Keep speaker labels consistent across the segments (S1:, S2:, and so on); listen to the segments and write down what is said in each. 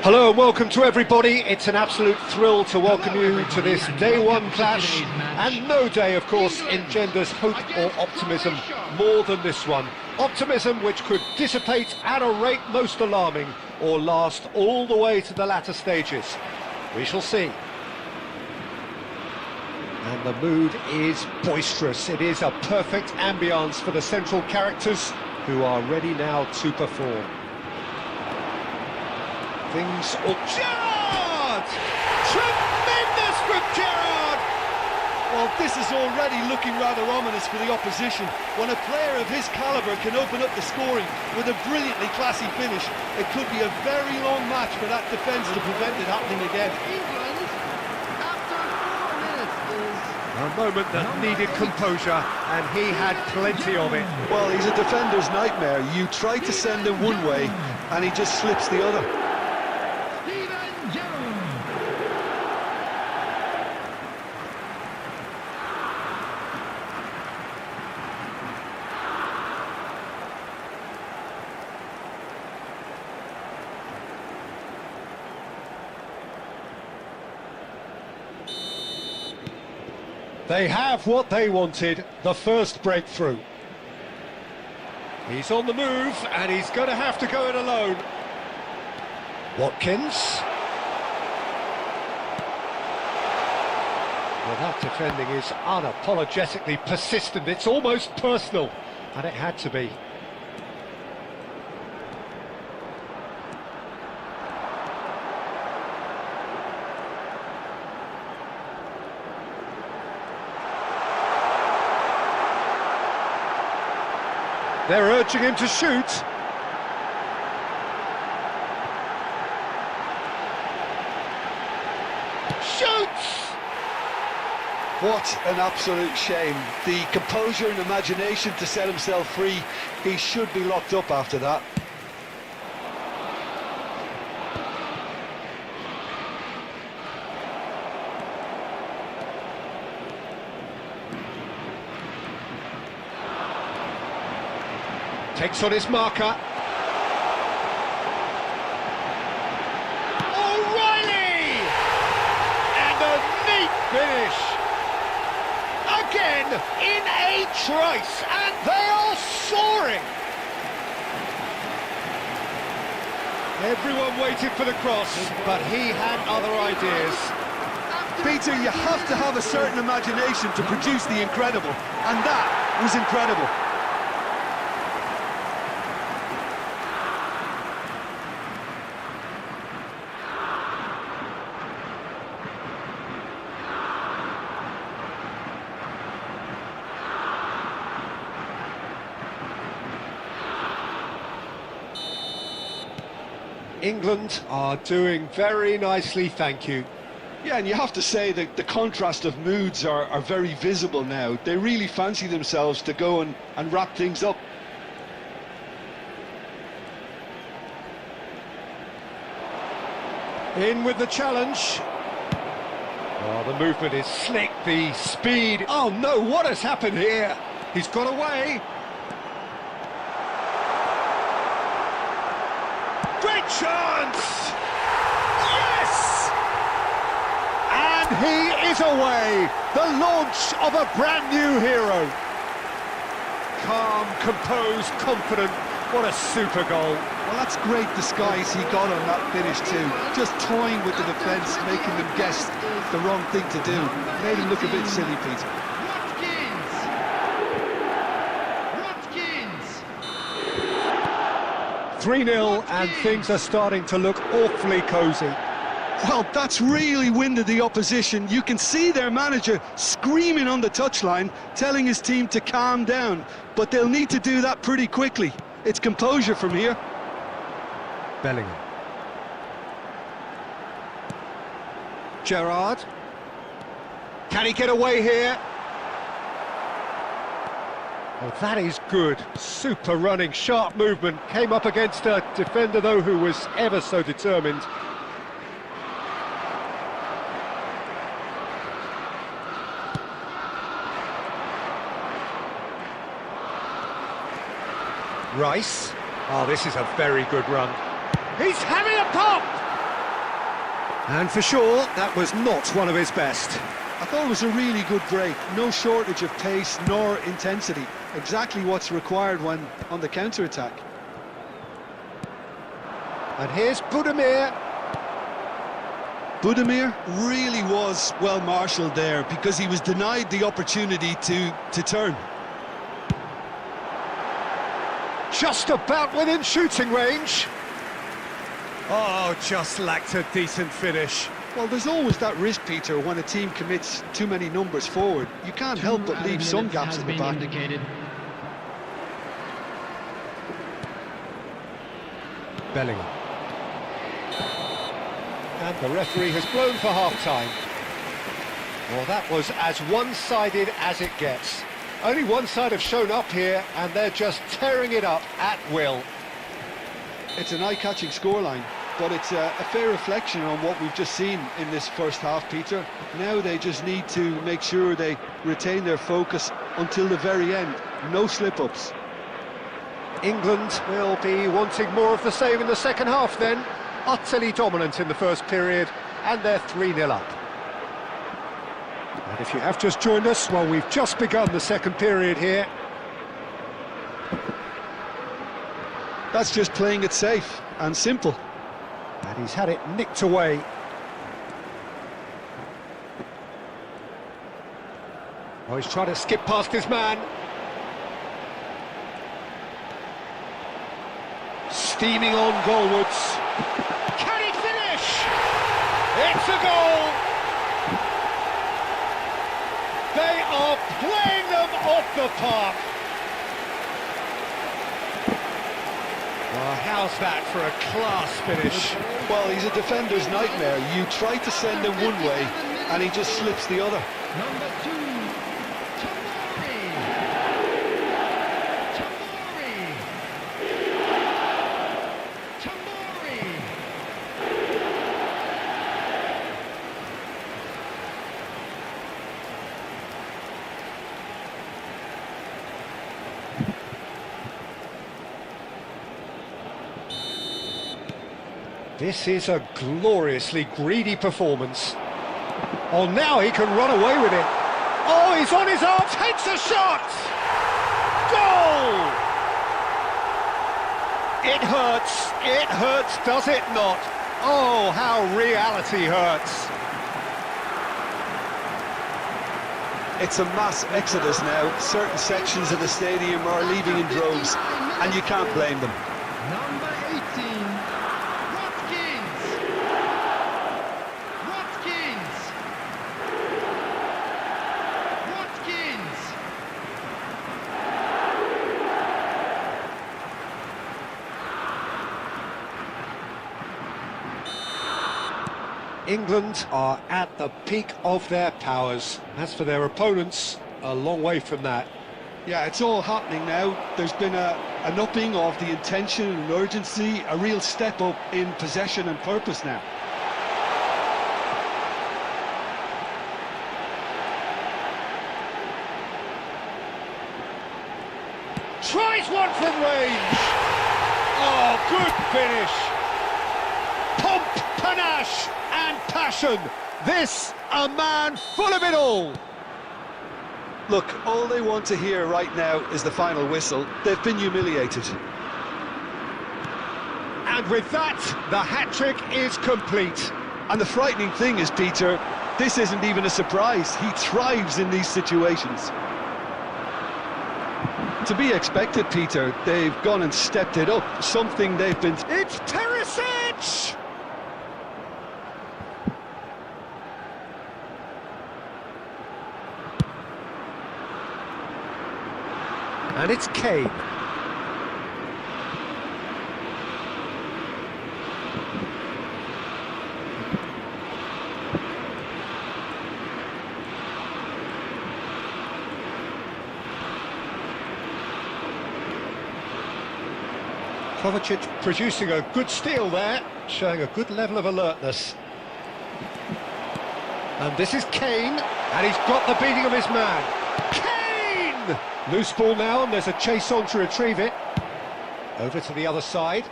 S1: Hello and welcome to everybody. It's an absolute thrill to welcome you to this day one clash, and no day of course engenders hope or optimism more than this one. Optimism which could dissipate at a rate most alarming or last all the way to the latter stages. We shall see. And the mood is boisterous. It is a perfect ambience for the central characters who are ready now to perform. Things... Oh, Gerrard! Tremendous from Gerrard!
S2: Well, this is already looking rather ominous for the opposition. When a player of his calibre can open up the scoring with a brilliantly classy finish, it could be a very long match for that defence to prevent it happening again.
S3: England, after 4 minutes, is...
S1: A moment that needed composure, and he had plenty of it.
S2: Well, he's a defender's nightmare. You try to send him one way, and he just slips the other.
S1: They have what they wanted, the first breakthrough. He's on the move, and he's going to have to go it alone. Watkins. Well, that defending is unapologetically persistent. It's almost personal, and it had to be. They're urging him to shoot. Shoots!
S2: What an absolute shame. The composure and imagination to set himself free. He should be locked up after that.
S1: Takes on his marker. O'Reilly! And a neat finish. Again, in a trice, and they are soaring. Everyone waited for the cross, but he had other ideas.
S2: Peter, you have to have a certain imagination to produce the incredible, and that was incredible.
S1: England are doing very nicely, thank you.
S2: Yeah, and you have to say that the contrast of moods are very visible now. They really fancy themselves to go and wrap things up.
S1: In with the challenge. Oh, the movement is slick, the speed. Oh no, what has happened here? He's got away. Great chance! Yes! And he is away. The launch of a brand new hero. Calm, composed, confident. What a super goal.
S2: Well, that's great disguise he got on that finish too. Just toying with the defence, making them guess the wrong thing to do. Made him look a bit silly, Peter.
S1: 3-0, and things are starting to look awfully cosy.
S2: Well, that's really winded the opposition. You can see their manager screaming on the touchline, telling his team to calm down. But they'll need to do that pretty quickly. It's composure from here.
S1: Bellingham. Gerrard. Can he get away here? Oh, that is good. Super running, sharp movement. Came up against a defender, though, who was ever so determined. Rice. Oh, this is a very good run. He's having a pop! And for sure, that was not one of his best.
S2: I thought it was a really good break. No shortage of pace nor intensity. Exactly what's required when on the counter-attack.
S1: And here's Budimir.
S2: Budimir really was well marshalled there because he was denied the opportunity to turn.
S1: Just about within shooting range. Oh, just lacked a decent finish.
S2: Well, there's always that risk, Peter, when a team commits too many numbers forward. You can't help but leave some gaps at the back.
S1: Bellingham. And the referee has blown for half-time. Well, that was as one-sided as it gets. Only one side have shown up here, and they're just tearing it up at will.
S2: It's an eye-catching scoreline, but it's a fair reflection on what we've just seen in this first half, Peter. Now they just need to make sure they retain their focus until the very end. No slip-ups.
S1: England will be wanting more of the same in the second half then. Utterly dominant in the first period, and they're 3-0 up. And if you have just joined us, well, we've just begun the second period here.
S2: That's just playing it safe and simple.
S1: And he's had it nicked away. Oh, he's trying to skip past his man. Steaming on goalwards. Can he finish? It's a goal! They are playing them off the park. Well, how's that for a class finish?
S2: Well, he's a defender's nightmare. You try to send him one way, and he just slips the other.
S3: Number 2,
S1: This is a gloriously greedy performance. Oh, now he can run away with it. Oh, he's on his arm, takes a shot! Goal! It hurts, does it not? Oh, how reality hurts.
S2: It's a mass exodus now. Certain sections of the stadium are leaving in droves, and you can't blame them.
S3: number 18,
S1: England are at the peak of their powers. As for their opponents, a long way from that.
S2: Yeah, it's all happening now. There's been an upping of the intention and urgency, a real step up in possession and purpose now.
S1: Tries one from range. Oh, good finish. Pomp, panache and passion. This, a man full of it all.
S2: Look, all they want to hear right now is the final whistle. They've been humiliated.
S1: And with that, the hat-trick is complete.
S2: And the frightening thing is, Peter, this isn't even a surprise. He thrives in these situations. To be expected, Peter. They've gone and stepped it up. Something they've been...
S1: It's Perisic! And it's Kane. Kovacic producing a good steal there, showing a good level of alertness. And this is Kane, and he's got the beating of his man. Kane! Loose ball now, and there's a chase on to retrieve it. Over to the other side.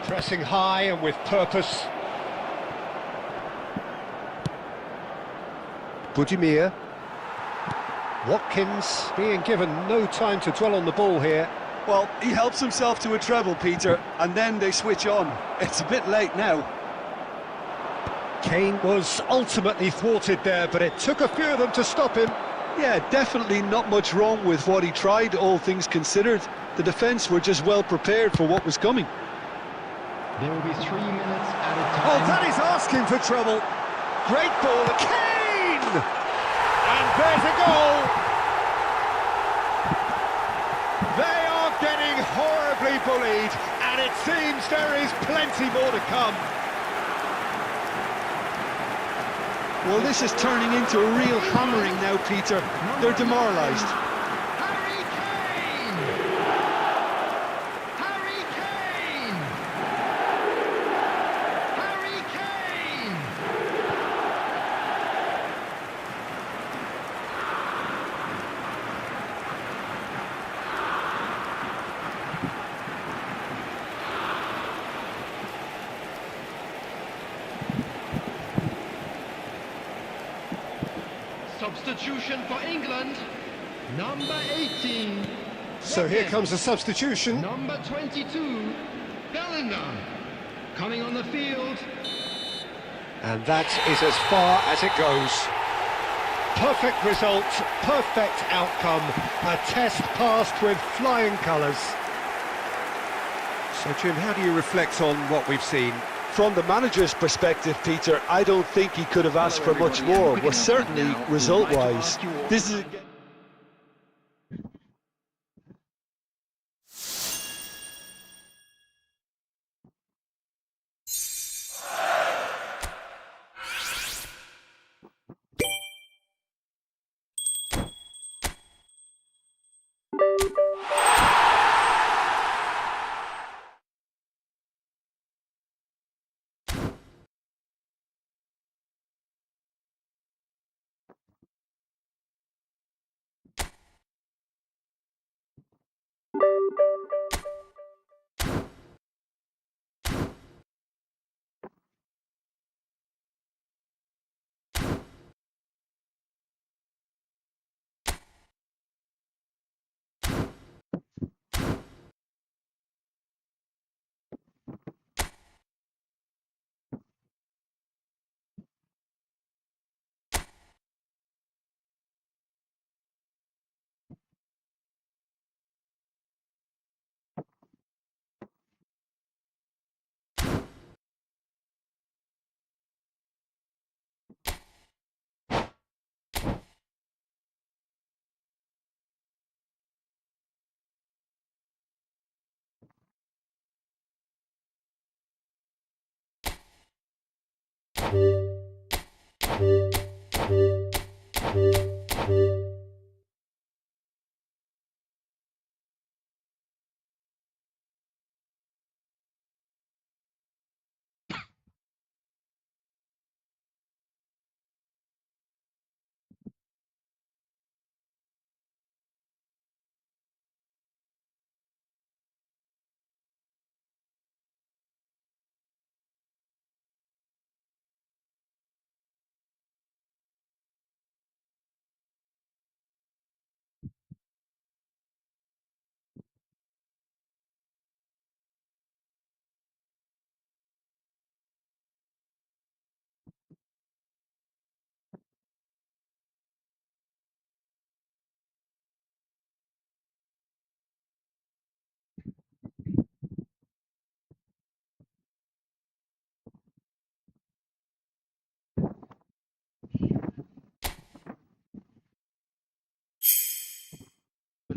S1: Pressing high and with purpose. Budimir. Watkins being given no time to dwell on the ball here.
S2: Well, he helps himself to a treble, Peter, and then they switch on. It's a bit late now.
S1: Kane was ultimately thwarted there, but it took a few of them to stop him.
S2: Yeah, definitely not much wrong with what he tried, all things considered. The defence were just well prepared for what was coming.
S3: There will be 3 minutes at a
S1: Oh,
S3: time.
S1: that is asking for trouble. Great ball, Kane! And there's a goal! They are getting horribly bullied, and it seems there is plenty more to come.
S2: Well, this is turning into a real hammering now, Peter. They're demoralised.
S3: Harry Kane! Harry Kane! Harry Kane! Substitution for England, number 18.
S1: So here comes a substitution.
S3: Number 22, Bellingham, coming on the field.
S1: And that is as far as it goes. Perfect result, perfect outcome, a test passed with flying colours. So Jim, how do you reflect on what we've seen?
S2: From the manager's perspective, Peter, I don't think he could have asked for much more, but certainly result-wise. This is...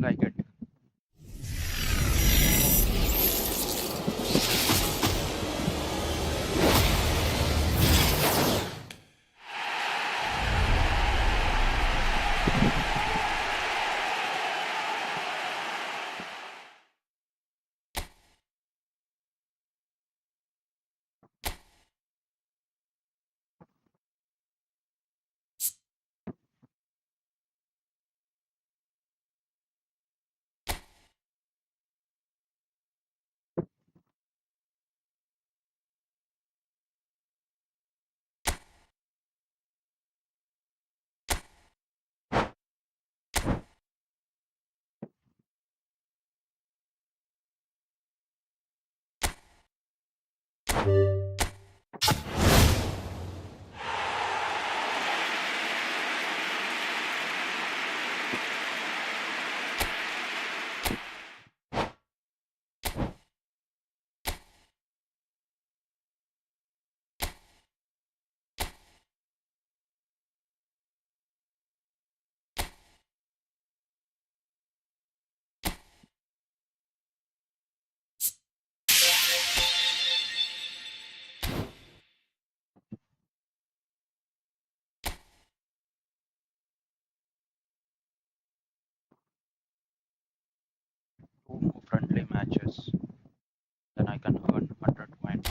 S4: like it. 2 friendly matches, then I can earn 100 coins.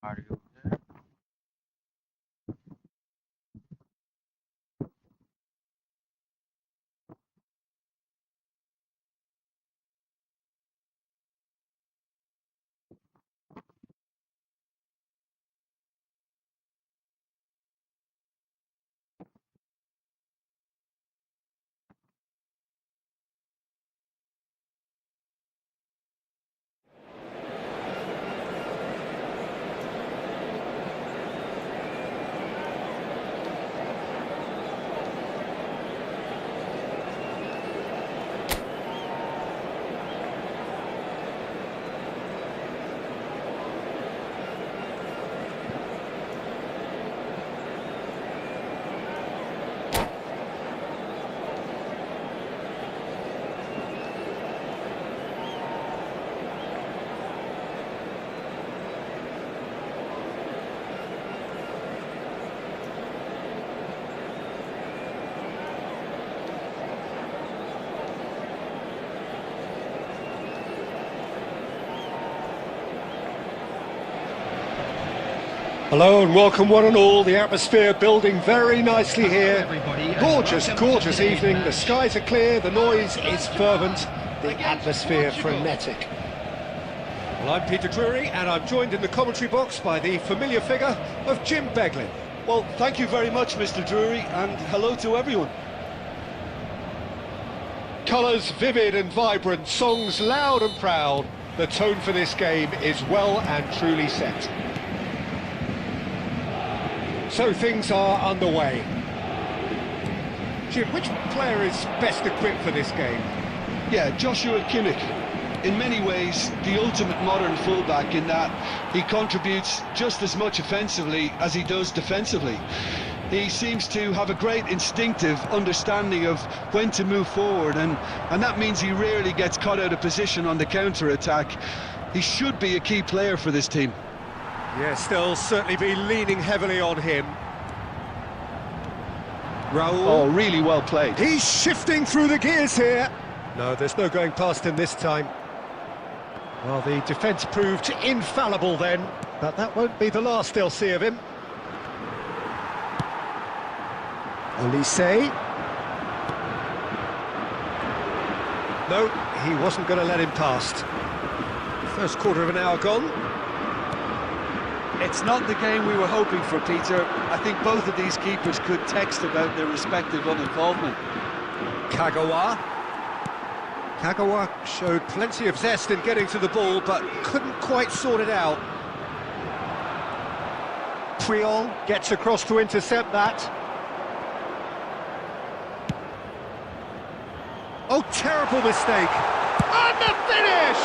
S4: Are you there?
S1: Hello and welcome one and all. The atmosphere building very nicely here. Gorgeous, gorgeous evening. The skies are clear, the noise is fervent, the atmosphere frenetic. Well, I'm Peter Drury and I'm joined in the commentary box by the familiar figure of Jim Beglin.
S2: Well, thank you very much, Mr. Drury, and hello to everyone.
S1: Colours vivid and vibrant, songs loud and proud. The tone for this game is well and truly set. So things are underway. Jim, which player is best equipped for this game?
S2: Yeah, Joshua Kimmich. In many ways, the ultimate modern fullback in that he contributes just as much offensively as he does defensively. He seems to have a great instinctive understanding of when to move forward, and that means he rarely gets caught out of position on the counter-attack. He should be a key player for this team.
S1: Yes, they'll certainly be leaning heavily on him. Raul.
S2: Oh, really well played.
S1: He's shifting through the gears here. No, there's no going past him this time. Well, the defence proved infallible then, but that won't be the last they'll see of him. Olise. No, he wasn't going to let him past. First quarter of an hour gone.
S2: It's not the game we were hoping for, Peter. I think both of these keepers could text about their respective uninvolvement.
S1: Kagawa. Kagawa showed plenty of zest in getting to the ball, but couldn't quite sort it out. Puyol gets across to intercept that. Oh, terrible mistake. And the finish!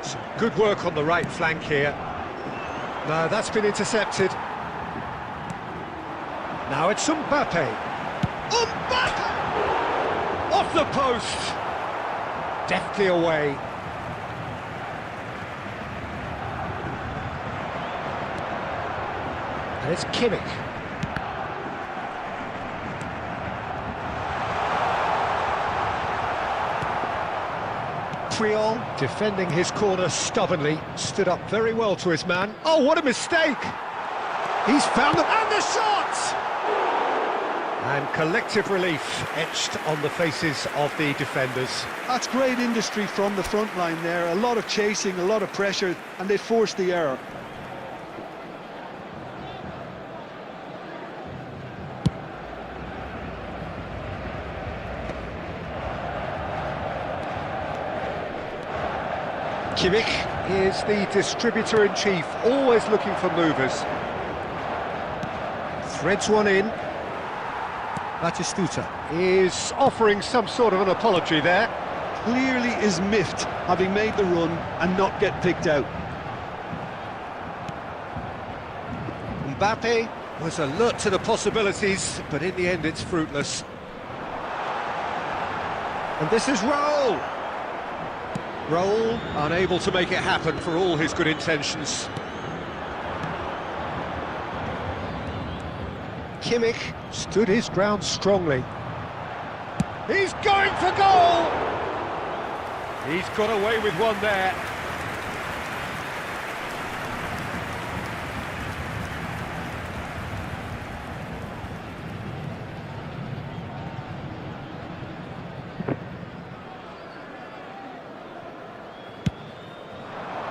S1: Some good work on the right flank here. No, that's been intercepted. Now it's Mbappe. Mbappe! Off the post! Deftly away. And it's Kimmich. Puyol, defending his corner stubbornly, stood up very well to his man. Oh, what a mistake! He's found them, and the shot! And collective relief etched on the faces of the defenders.
S2: That's great industry from the front line there. A lot of chasing, a lot of pressure, and they forced the error.
S1: Kimmich is the distributor-in-chief, always looking for movers. Threads one in. Batistuta is offering some sort of an apology there.
S2: Clearly is miffed, having made the run and not get picked out.
S1: Mbappe was alert to the possibilities, but in the end it's fruitless. And this is Raul. Raul unable to make it happen for all his good intentions. Kimmich stood his ground strongly. He's going for goal! He's got away with one there.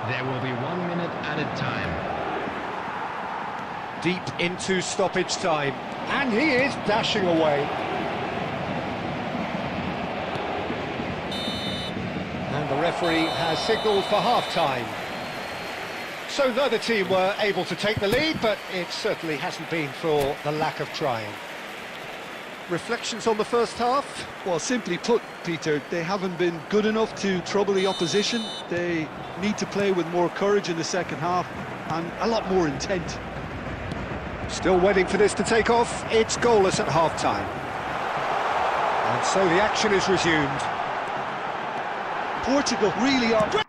S3: There will be 1 minute added time.
S1: Deep into stoppage time, and he is dashing away. And the referee has signalled for half-time. So neither team were able to take the lead, but it certainly hasn't been for the lack of trying. Reflections on the first half?
S2: Well, simply put, Peter, they haven't been good enough to trouble the opposition. They need to play with more courage in the second half and a lot more intent.
S1: Still waiting for this to take off. It's goalless at half-time. And so the action is resumed.
S2: Portugal really are...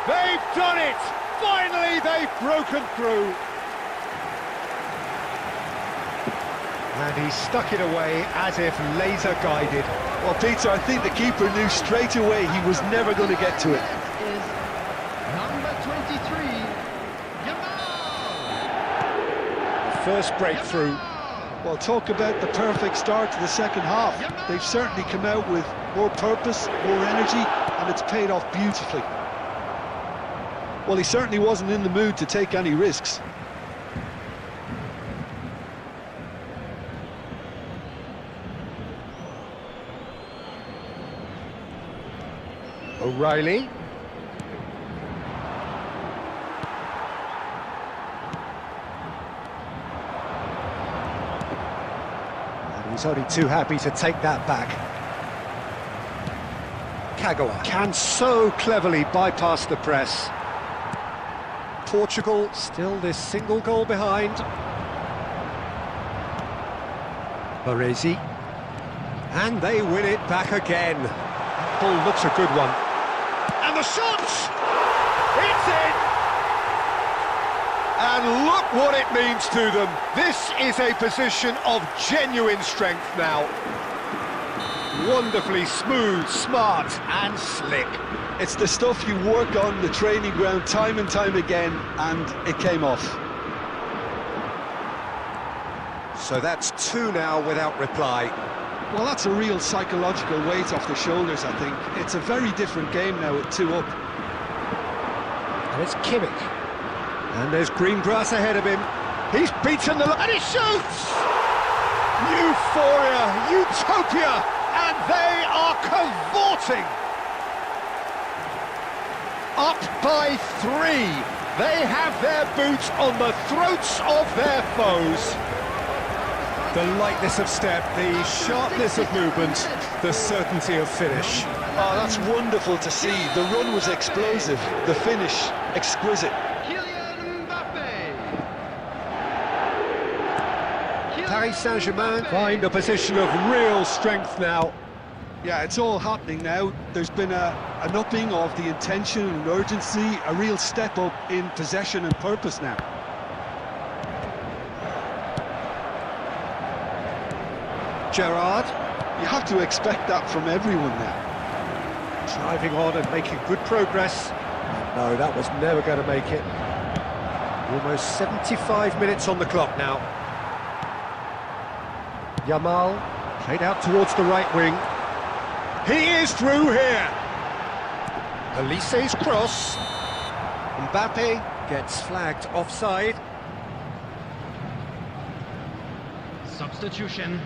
S1: They've done it! Finally, they've broken through. And he stuck it away as if laser-guided.
S2: Well, Peter, I think the keeper knew straight away he was never going to get to it.
S3: Is number 23, Yamal.
S1: First breakthrough.
S2: Well, talk about the perfect start to the second half. They've certainly come out with more purpose, more energy, and it's paid off beautifully. Well, he certainly wasn't in the mood to take any risks.
S1: O'Reilly. And he's only too happy to take that back. Kagawa can so cleverly bypass the press. Portugal still this single goal behind. Baresi. And they win it back again. Ball looks a good one. And the shot! It's in! And look what it means to them. This is a position of genuine strength now. Wonderfully smooth, smart and slick.
S2: It's the stuff you work on the training ground time and time again, and it came off.
S1: So that's two now without reply.
S2: Well, that's a real psychological weight off the shoulders, I think. It's a very different game now with 2 up.
S1: And it's Kimmich. And there's green grass ahead of him. He's beaten the... and he shoots! Euphoria, utopia, and they are cavorting! Up by 3. They have their boots on the throats of their foes. The lightness of step, the sharpness of movement, the certainty of finish.
S2: Oh, that's wonderful to see. The run was explosive, the finish exquisite.
S1: Paris Saint-Germain find a position of real strength now.
S2: Yeah, it's all happening now. There's been an upping of the intention and urgency, a real step up in possession and purpose now.
S1: Gerrard.
S2: You have to expect that from everyone now.
S1: Driving on and making good progress. No, that was never going to make it. Almost 75 minutes on the clock now. Yamal, played out towards the right wing. He is through here. Elise's cross. Mbappe gets flagged offside.
S3: Substitution.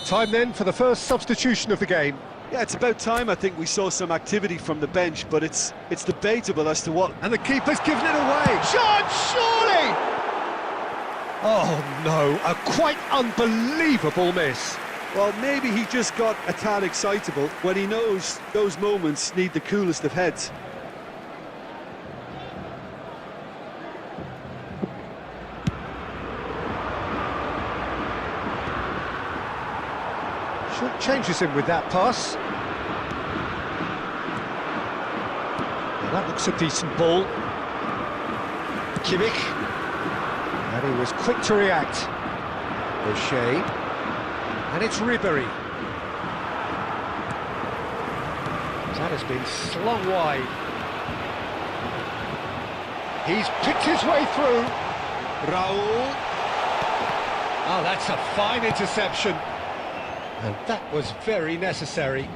S1: Time then for the first substitution of the game.
S2: Yeah, it's about time I think we saw some activity from the bench, but it's debatable as to what...
S1: And the keeper's given it away. Shot, surely! Oh no, a quite unbelievable miss.
S2: Well, maybe he just got a tad excitable when he knows those moments need the coolest of heads.
S1: Changes him with that pass. Well, that looks a decent ball. Kimmich. And he was quick to react. O'Shea. And it's Ribéry. That has been slung wide. He's picked his way through. Raul. Oh, that's a fine interception. And that was very necessary.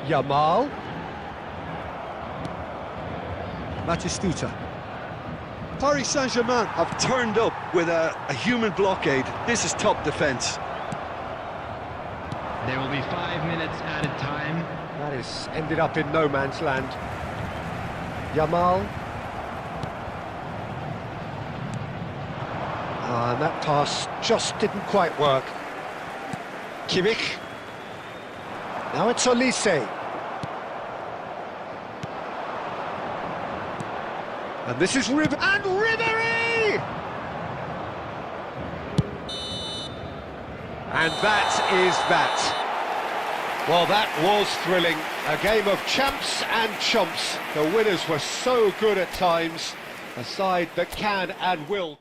S1: Yamal. Batistuta.
S2: Paris Saint-Germain have turned up with a human blockade. This is top defence.
S3: There will be 5 minutes added time.
S1: That is ended up in no man's land. Yamal. And that pass just didn't quite work. Kimmich. Now it's Olise. And this is Ribéry. And Ribéry! And that is that. Well, that was thrilling. A game of champs and chumps. The winners were so good at times. A side that can and will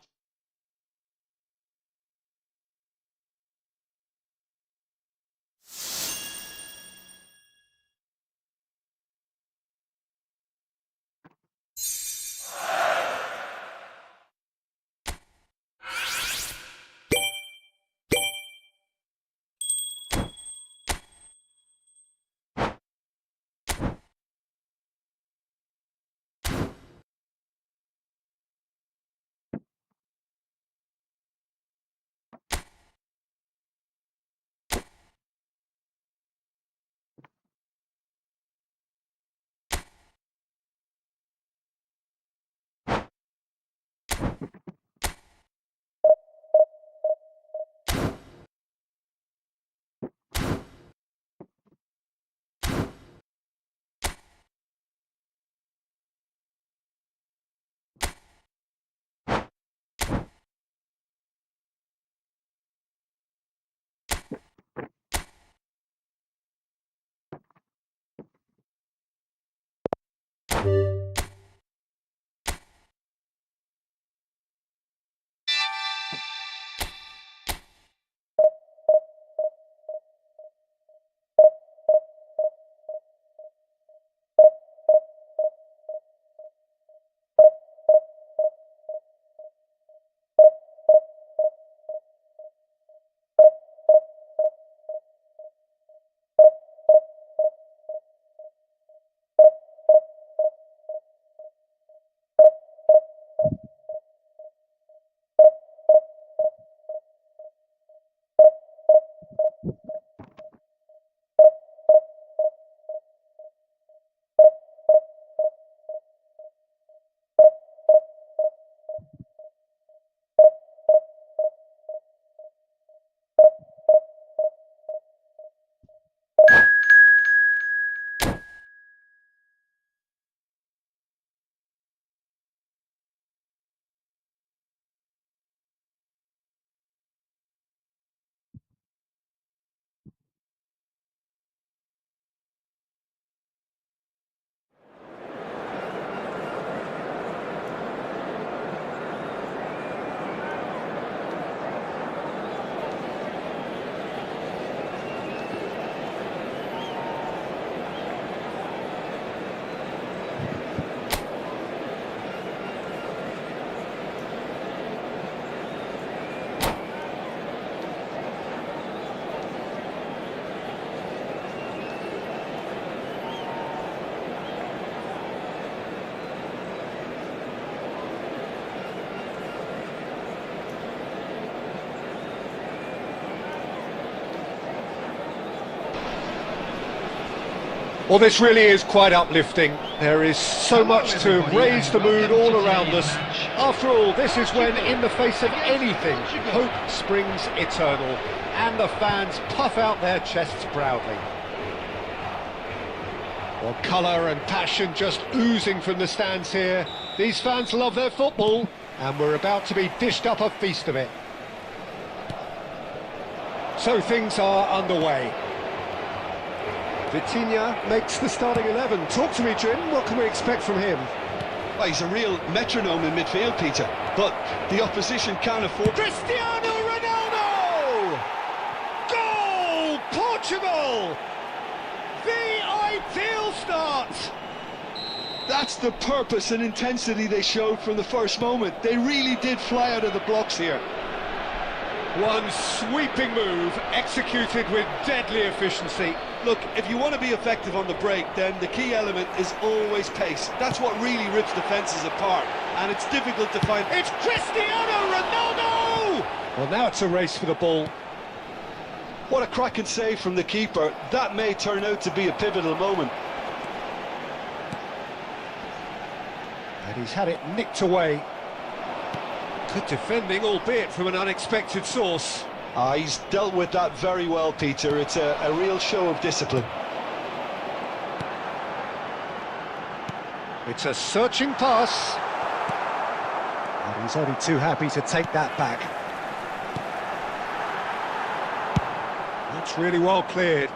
S1: Well, this really is quite uplifting. There is so much to raise the mood all around us. After all, this is when, in the face of anything, hope springs eternal, and the fans puff out their chests proudly. Well, colour and passion just oozing from the stands here. These fans love their football, and we're about to be dished up a feast of it. So things are underway. Vitinha makes the starting 11. Talk to me, Jim. What can we expect from him?
S2: Well, he's a real metronome in midfield, Peter. But the opposition can't afford...
S1: Cristiano Ronaldo! Goal! Portugal! The ideal start!
S2: That's the purpose and intensity they showed from the first moment. They really did fly out of the blocks here.
S1: One sweeping move, executed with deadly efficiency.
S2: Look, if you want to be effective on the break, then the key element is always pace. That's what really rips defences apart, and it's difficult to find...
S1: It's Cristiano Ronaldo! Well, now it's a race for the ball.
S2: What a cracking save from the keeper. That may turn out to be a pivotal moment.
S1: And he's had it nicked away. Good defending, albeit from an unexpected source.
S2: He's dealt with that very well, Peter. It's a real show of discipline.
S1: It's a searching pass. And he's only too happy to take that back. That's really well cleared.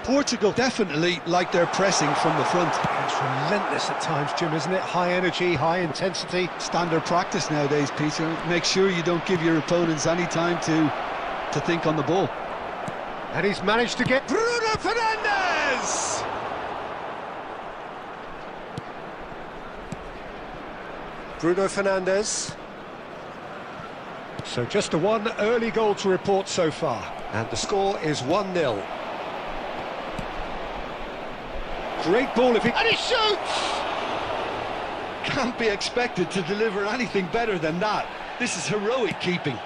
S2: Portugal definitely like their pressing from the front.
S1: It's relentless at times, Jim, isn't it? High energy, high intensity.
S2: Standard practice nowadays, Peter. Make sure you don't give your opponents any time to think on the ball.
S1: And he's managed to get Bruno Fernandes! Bruno Fernandes. So just a one early goal to report so far. And the score is 1-0. Great ball if he... And he shoots!
S2: Can't be expected to deliver anything better than that. This is heroic keeping.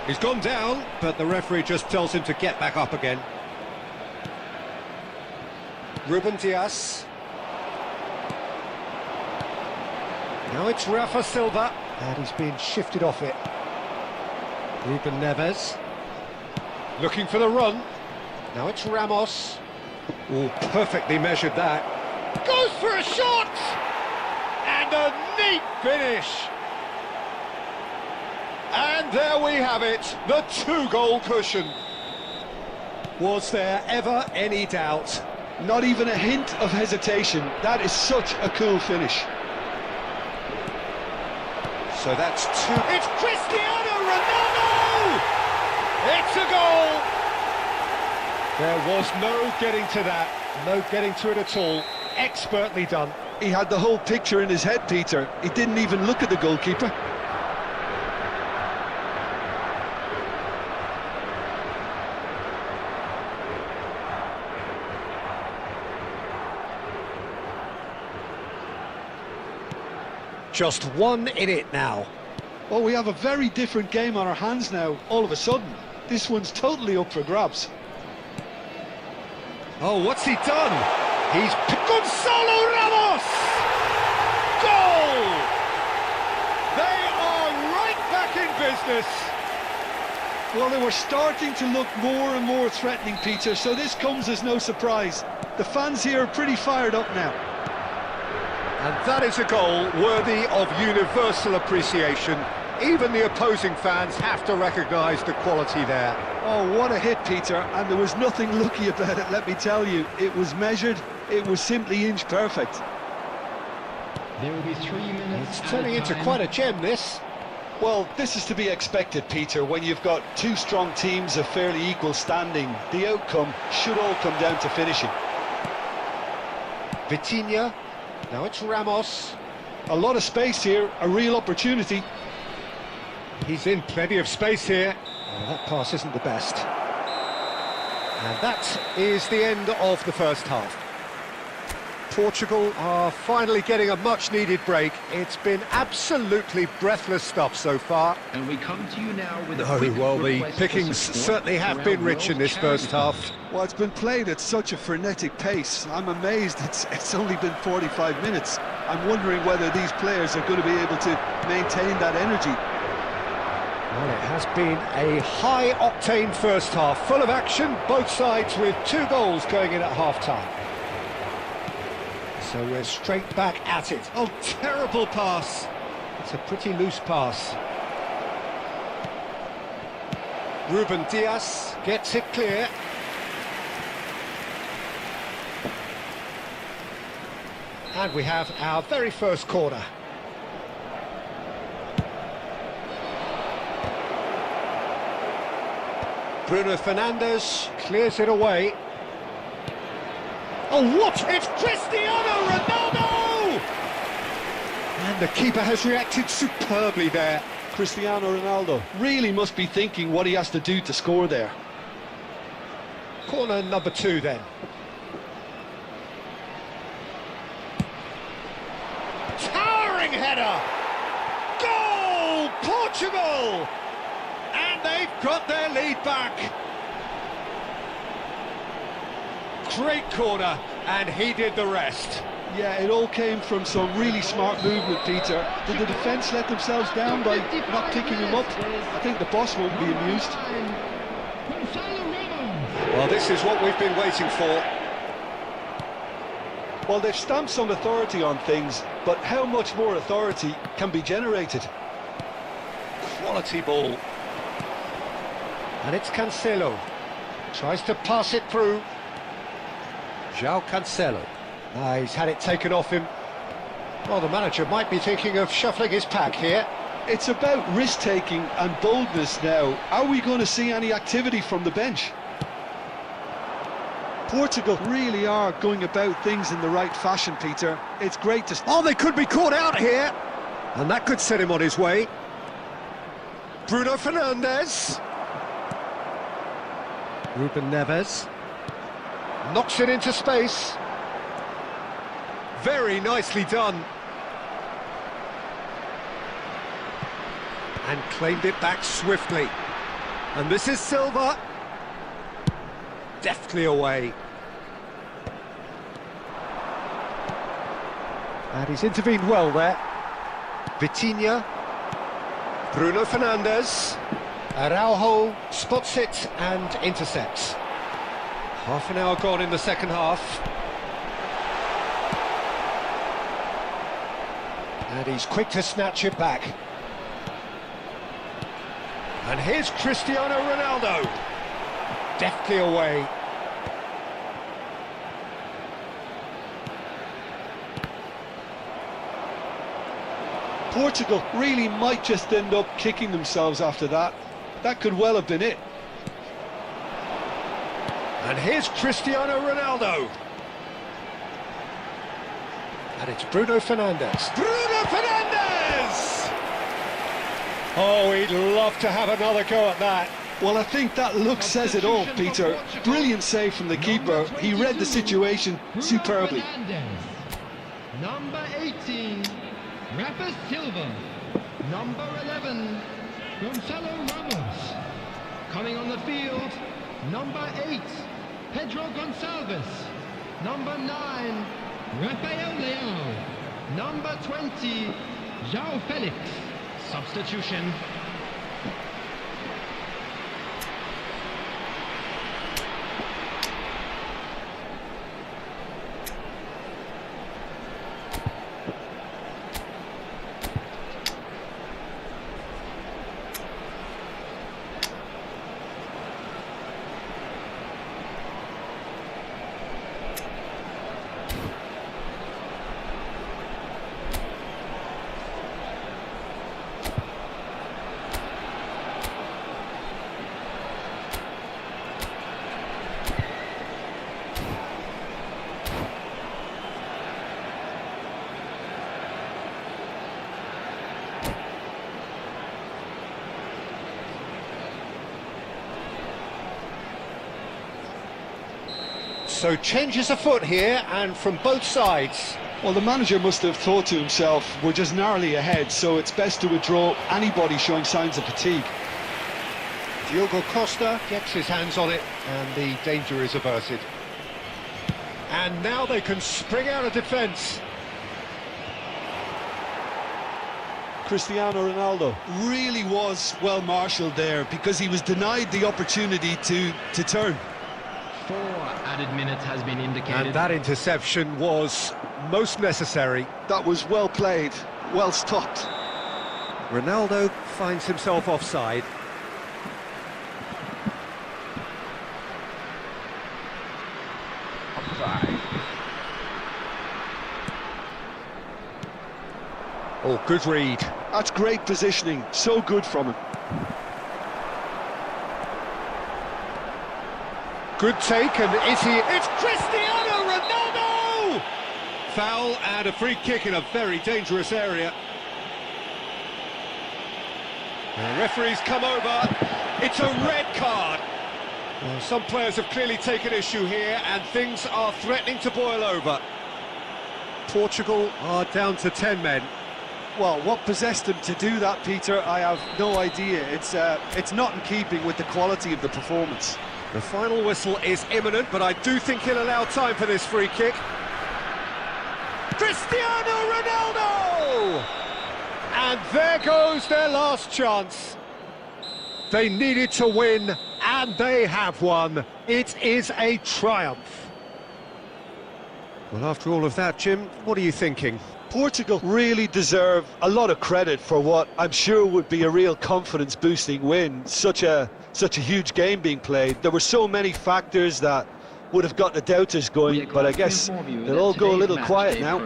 S1: He's gone down, but the referee just tells him to get back up again. Ruben Dias. Now it's Rafa Silva, and he's being shifted off it. Ruben Neves. Looking for the run. Now it's Ramos. Oh, perfectly measured that. Goes for a shot! And a neat finish! And there we have it, the 2-goal cushion. Was there ever any doubt?
S2: Not even a hint of hesitation. That is such a cool finish.
S1: So that's two. It's Cristiano Ronaldo! It's a goal! There was no getting to that, no getting to it at all. Expertly done.
S2: He had the whole picture in his head, Peter. He didn't even look at the goalkeeper.
S1: Just one in it now.
S2: Well, we have a very different game on our hands now, all of a sudden. This one's totally up for grabs.
S1: Oh, what's he done? He's... Gonzalo Ramos! Goal! They are right back in business.
S2: Well, they were starting to look more and more threatening, Peter, so this comes as no surprise. The fans here are pretty fired up now.
S1: And that is a goal worthy of universal appreciation. Even the opposing fans have to recognise the quality there.
S2: Oh, what a hit, Peter, and there was nothing lucky about it, let me tell you. It was measured, it was simply inch perfect.
S3: There will be 3 minutes.
S1: It's turning into quite a gem, this.
S2: Well, this is to be expected, Peter, when you've got two strong teams of fairly equal standing. The outcome should all come down to finishing.
S1: Vitinha, now it's Ramos.
S2: A lot of space here, a real opportunity.
S1: He's in plenty of space here. Oh, that pass isn't the best. And that is the end of the first half. Portugal are finally getting a much-needed break. It's been absolutely breathless stuff so far.
S3: And we come to you now with a
S1: Oh,
S3: quick
S1: well, the
S3: request for
S1: pickings
S3: support
S1: certainly have
S3: for
S1: been
S3: our
S1: rich in
S3: World
S1: this first
S3: Charity
S1: half.
S2: Well, it's been played at such a frenetic pace. I'm amazed it's only been 45 minutes. I'm wondering whether these players are going to be able to maintain that energy.
S1: Well, it has been a high-octane first half, full of action, both sides with 2 goals going in at half-time. So we're straight back at it.
S2: Oh, terrible pass.
S1: It's a pretty loose pass. Ruben Diaz gets it clear. And we have our very first corner. Bruno Fernandes clears it away. Oh, what? It's Cristiano Ronaldo! And the keeper has reacted superbly there.
S2: Cristiano Ronaldo really must be thinking what he has to do to score there.
S1: Corner number 2 then. Towering header! Goal! Portugal! And they've got their lead back. Great corner, and he did the rest.
S2: Yeah, it all came from some really smart movement, Peter. Did the defence let themselves down by not picking him up? I think the boss won't be amused.
S1: Well, this is what we've been waiting for.
S2: Well, they've stamped some authority on things, but how much more authority can be generated?
S1: Quality ball. And it's Cancelo. Tries to pass it through. João Cancelo. He's had it taken off him. Well, the manager might be thinking of shuffling his pack here.
S2: It's about risk-taking and boldness now. Are we going to see any activity from the bench? Portugal really are going about things in the right fashion, Peter. It's great to...
S1: Oh, they could be caught out here. And that could set him on his way. Bruno Fernandes. Ruben Neves. Knocks it into space. Very nicely done. And claimed it back swiftly. And this is Silva. Deftly away. And he's intervened well there. Vitinha. Bruno Fernandes. Araujo spots it and intercepts. Half an hour gone in the second half. And he's quick to snatch it back. And here's Cristiano Ronaldo. Deftly away.
S2: Portugal really might just end up kicking themselves after that. That could well have been it.
S1: And here's Cristiano Ronaldo. And it's Bruno Fernandes. Bruno Fernandes! Oh, he'd love to have another go at that.
S2: Well, I think that look says it all, Peter. Brilliant save from the keeper. He read the situation superbly.
S3: Number 18, Rafa Silva. Number 11, Gonzalo Ramos. Coming on the field, number 8, Pedro Gonçalves. Number 9, Rafael Leão. Number 20, João Felix. Substitution.
S1: So changes afoot here, and from both sides.
S2: Well, the manager must have thought to himself, we're just narrowly ahead, so it's best to withdraw anybody showing signs of fatigue.
S1: Diogo Costa gets his hands on it, and the danger is averted. And now they can spring out of defence.
S2: Cristiano Ronaldo really was well marshalled there because he was denied the opportunity to turn.
S3: 4 added minutes has been indicated.
S1: And that interception was most necessary.
S2: That was well played, well stopped.
S1: Ronaldo finds himself offside. Oh, good read.
S2: That's great positioning, so good from him.
S1: Good take, and is he... It's Cristiano Ronaldo! Foul and a free kick in a very dangerous area. The referee's come over. It's a red card. Well, some players have clearly taken issue here, and things are threatening to boil over. Portugal are down to 10 men.
S2: Well, what possessed him to do that, Peter, I have no idea. It's not in keeping with the quality of the performance.
S1: The final whistle is imminent, but I do think he'll allow time for this free kick. Cristiano Ronaldo! And there goes their last chance. They needed to win, and they have won. It is a triumph. Well, after all of that, Jim, what are you thinking?
S2: Portugal really deserve a lot of credit for what I'm sure would be a real confidence-boosting win. Such a huge game being played. There were so many factors that would have got the doubters going, but I guess they'll all go a little quiet now.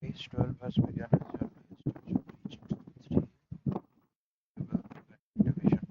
S4: Phase 12 has begun as the Dstuds reached 3 division.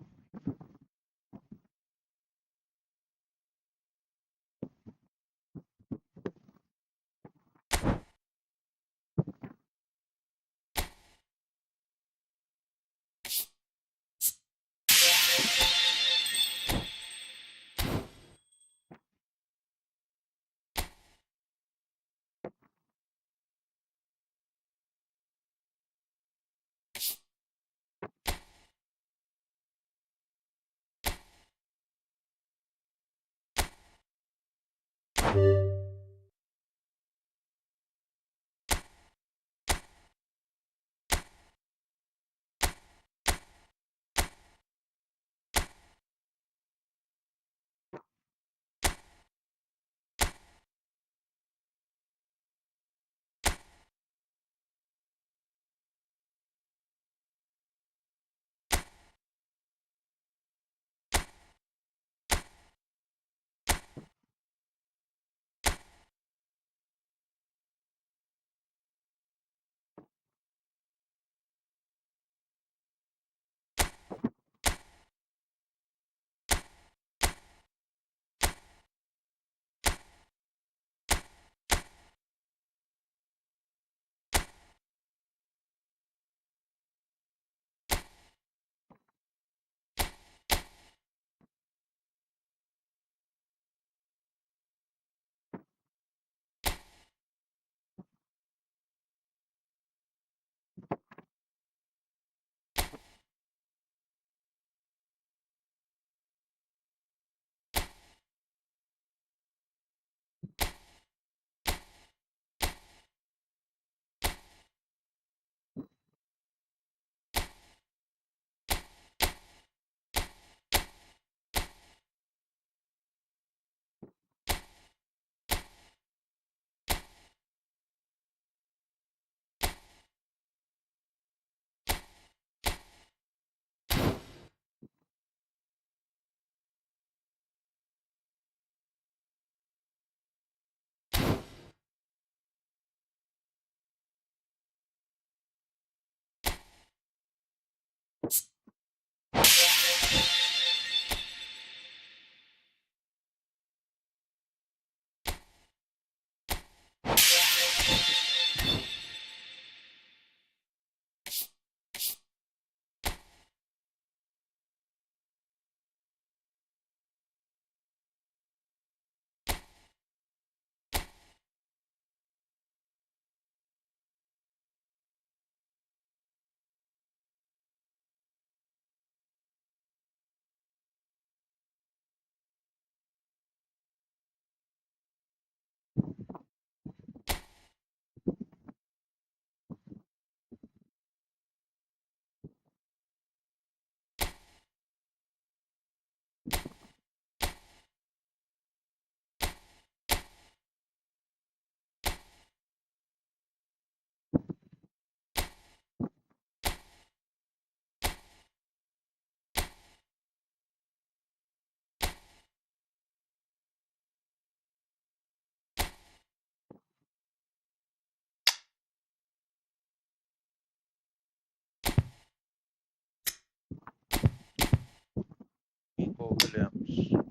S4: Nico Williams.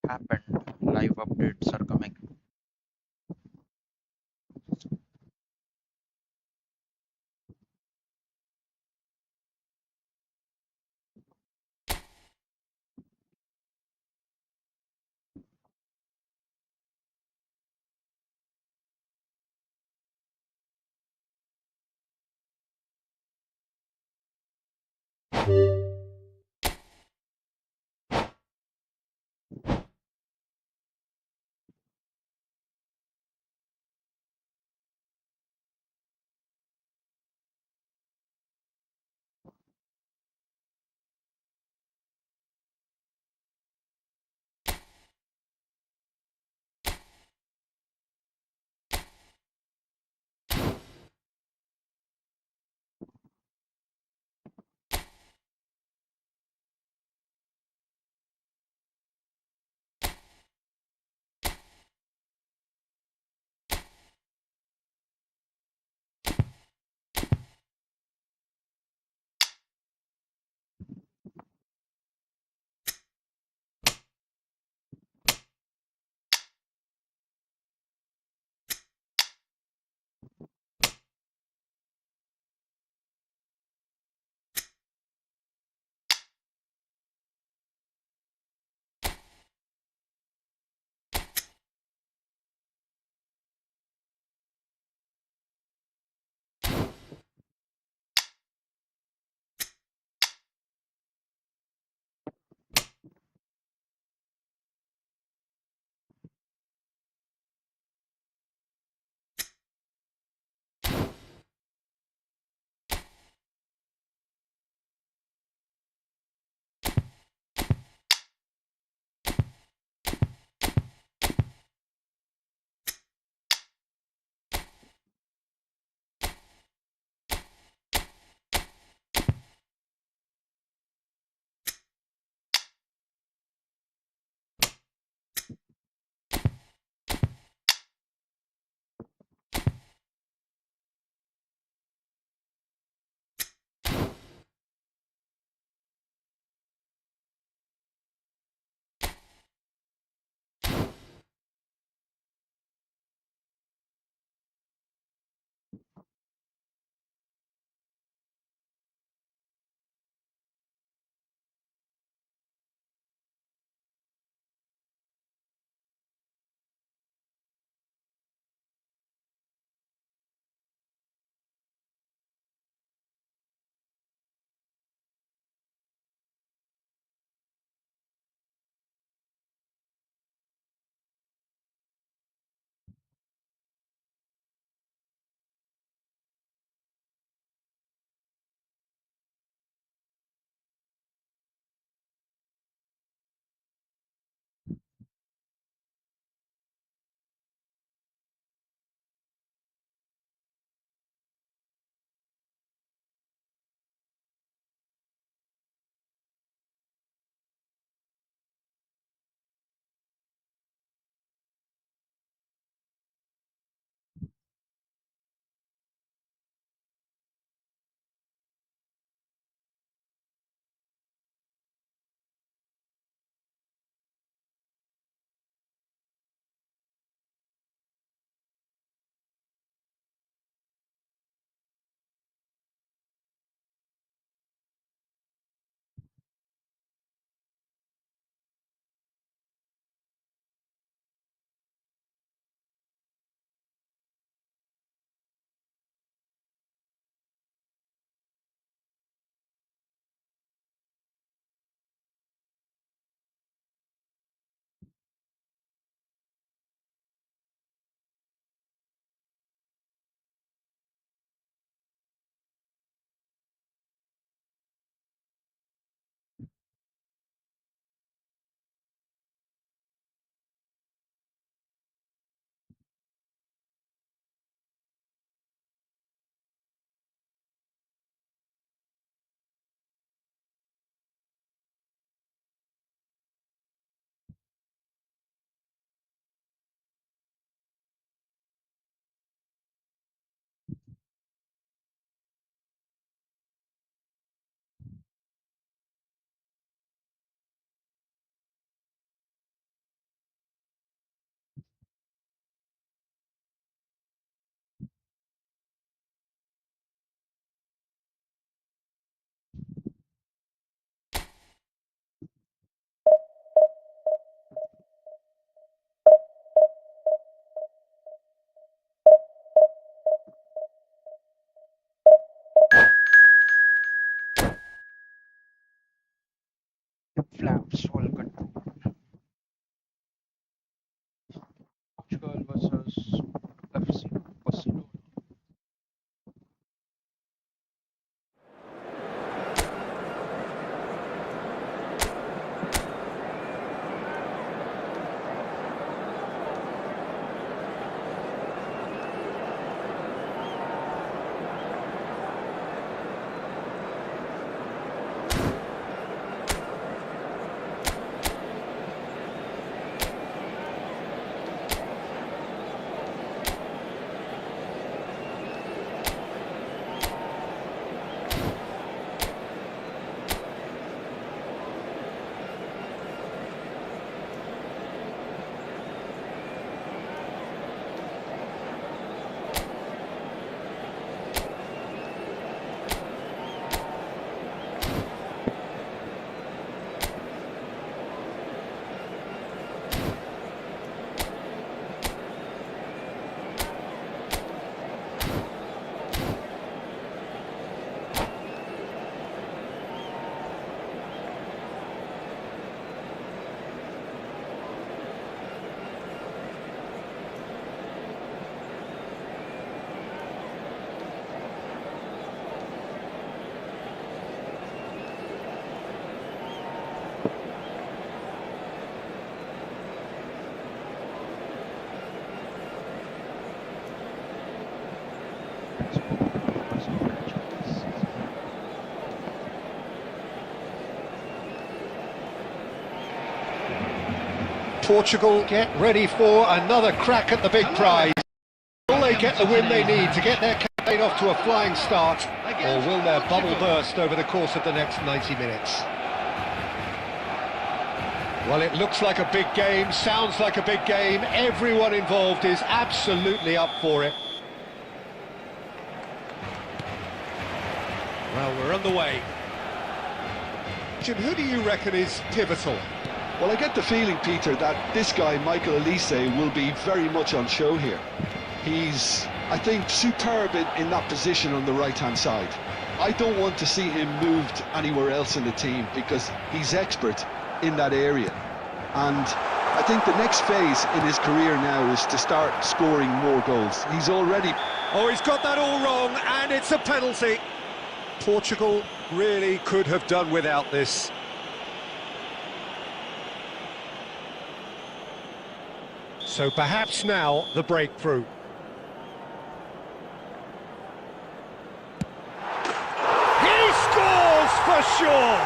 S4: Happened. Live updates are coming. That's well controlled. Portugal versus FC Barcelona.
S1: Portugal get ready for another crack at the big prize. Will they get the win they need to get their campaign off to a flying start, or will their bubble burst over the course of the next 90 minutes? Well, it looks like a big game, sounds like a big game. Everyone involved is absolutely up for it. Well, we're underway. Jim, who do you reckon is pivotal?
S2: Well, I get the feeling, Peter, that this guy, Michael Elise, will be very much on show here. He's, I think, superb in that position on the right-hand side. I don't want to see him moved anywhere else in the team because he's expert in that area. And I think the next phase in his career now is to start scoring more goals. He's already...
S1: Oh, he's got that all wrong, and it's a penalty. Portugal really could have done without this. So perhaps now the breakthrough. He scores for sure!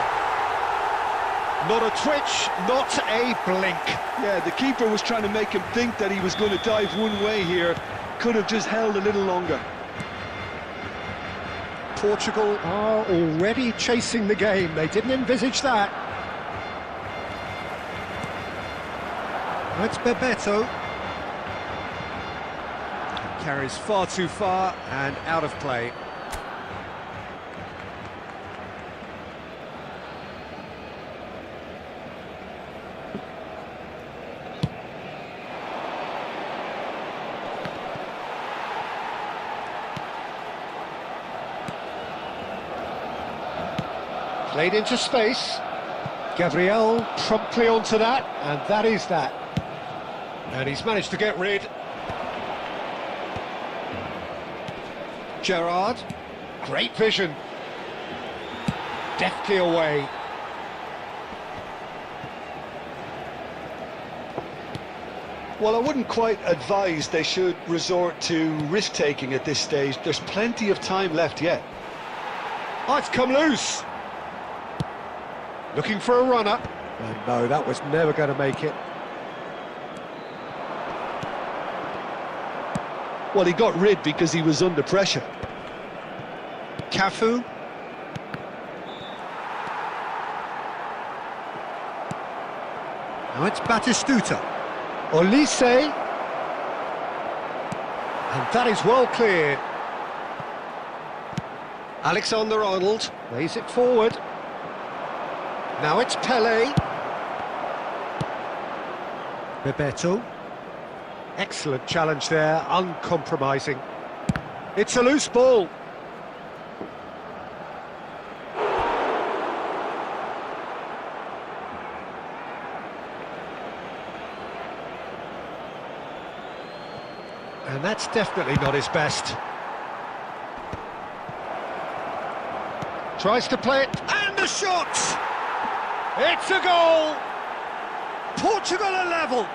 S1: Not a twitch, not a blink.
S2: Yeah, the keeper was trying to make him think that he was going to dive one way here. Could have just held a little longer.
S1: Portugal are already chasing the game. They didn't envisage that. That's Bebeto. Carries far too far and out of play. Played into space. Gabriel promptly onto that, and that is that. And he's managed to get rid. Gerrard, great vision. Deftly away.
S2: Well, I wouldn't quite advise they should resort to risk-taking at this stage. There's plenty of time left yet.
S1: Oh, it's come loose. Looking for a runner. And no, that was never going to make it.
S2: Well, he got rid because he was under pressure.
S1: Cafu. Now it's Batistuta. Olise. And that is well cleared. Alexander-Arnold lays it forward. Now it's Pele. Bebeto. Excellent challenge there, uncompromising. It's a loose ball. And that's definitely not his best. Tries to play it, and the shot! It's a goal! Portugal are level!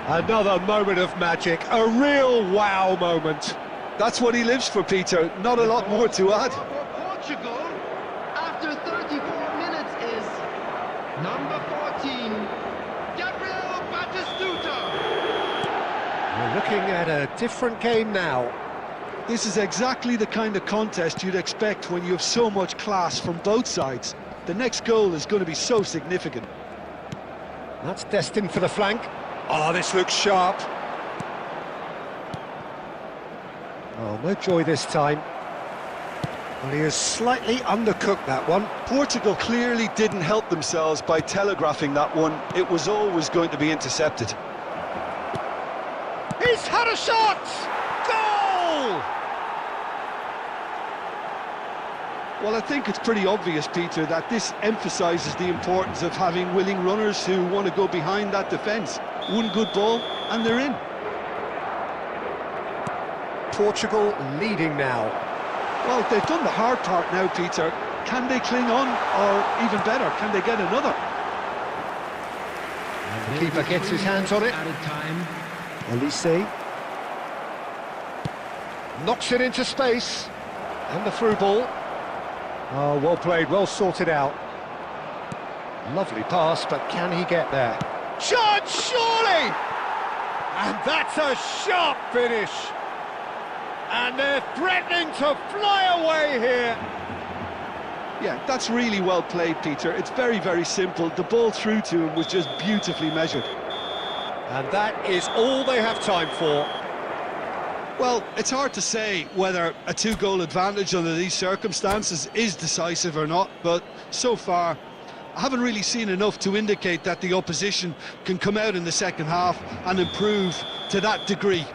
S1: Another moment of magic, a real wow moment.
S2: That's what he lives for, Peter. Not a lot more to add.
S3: For Portugal, after 34 minutes is number 14, Gabriel Batistuta.
S1: We're looking at a different game now.
S2: This is exactly the kind of contest you'd expect when you have so much class from both sides. The next goal is going to be so significant.
S1: That's destined for the flank. Oh, this looks sharp. Oh, no joy this time. Well, he has slightly undercooked that one.
S2: Portugal clearly didn't help themselves by telegraphing that one. It was always going to be intercepted.
S1: He's had a shot! Goal!
S2: Well, I think it's pretty obvious, Peter, that this emphasises the importance of having willing runners who want to go behind that defence. One good ball, and they're in.
S1: Portugal leading now.
S2: Well, they've done the hard part now, Peter. Can they cling on, or even better, can they get another?
S1: And the keeper gets his hands on it.
S3: Added time.
S1: Elise knocks it into space, and the through ball. Oh, well played, well sorted out. Lovely pass, but can he get there? Shot, surely! And that's a sharp finish. And they're threatening to fly away here.
S2: Yeah, that's really well played, Peter. It's very, very simple. The ball through to him was just beautifully measured.
S1: And that is all they have time for.
S2: Well, it's hard to say whether a two-goal advantage under these circumstances is decisive or not, but so far, I haven't really seen enough to indicate that the opposition can come out in the second half and improve to that degree.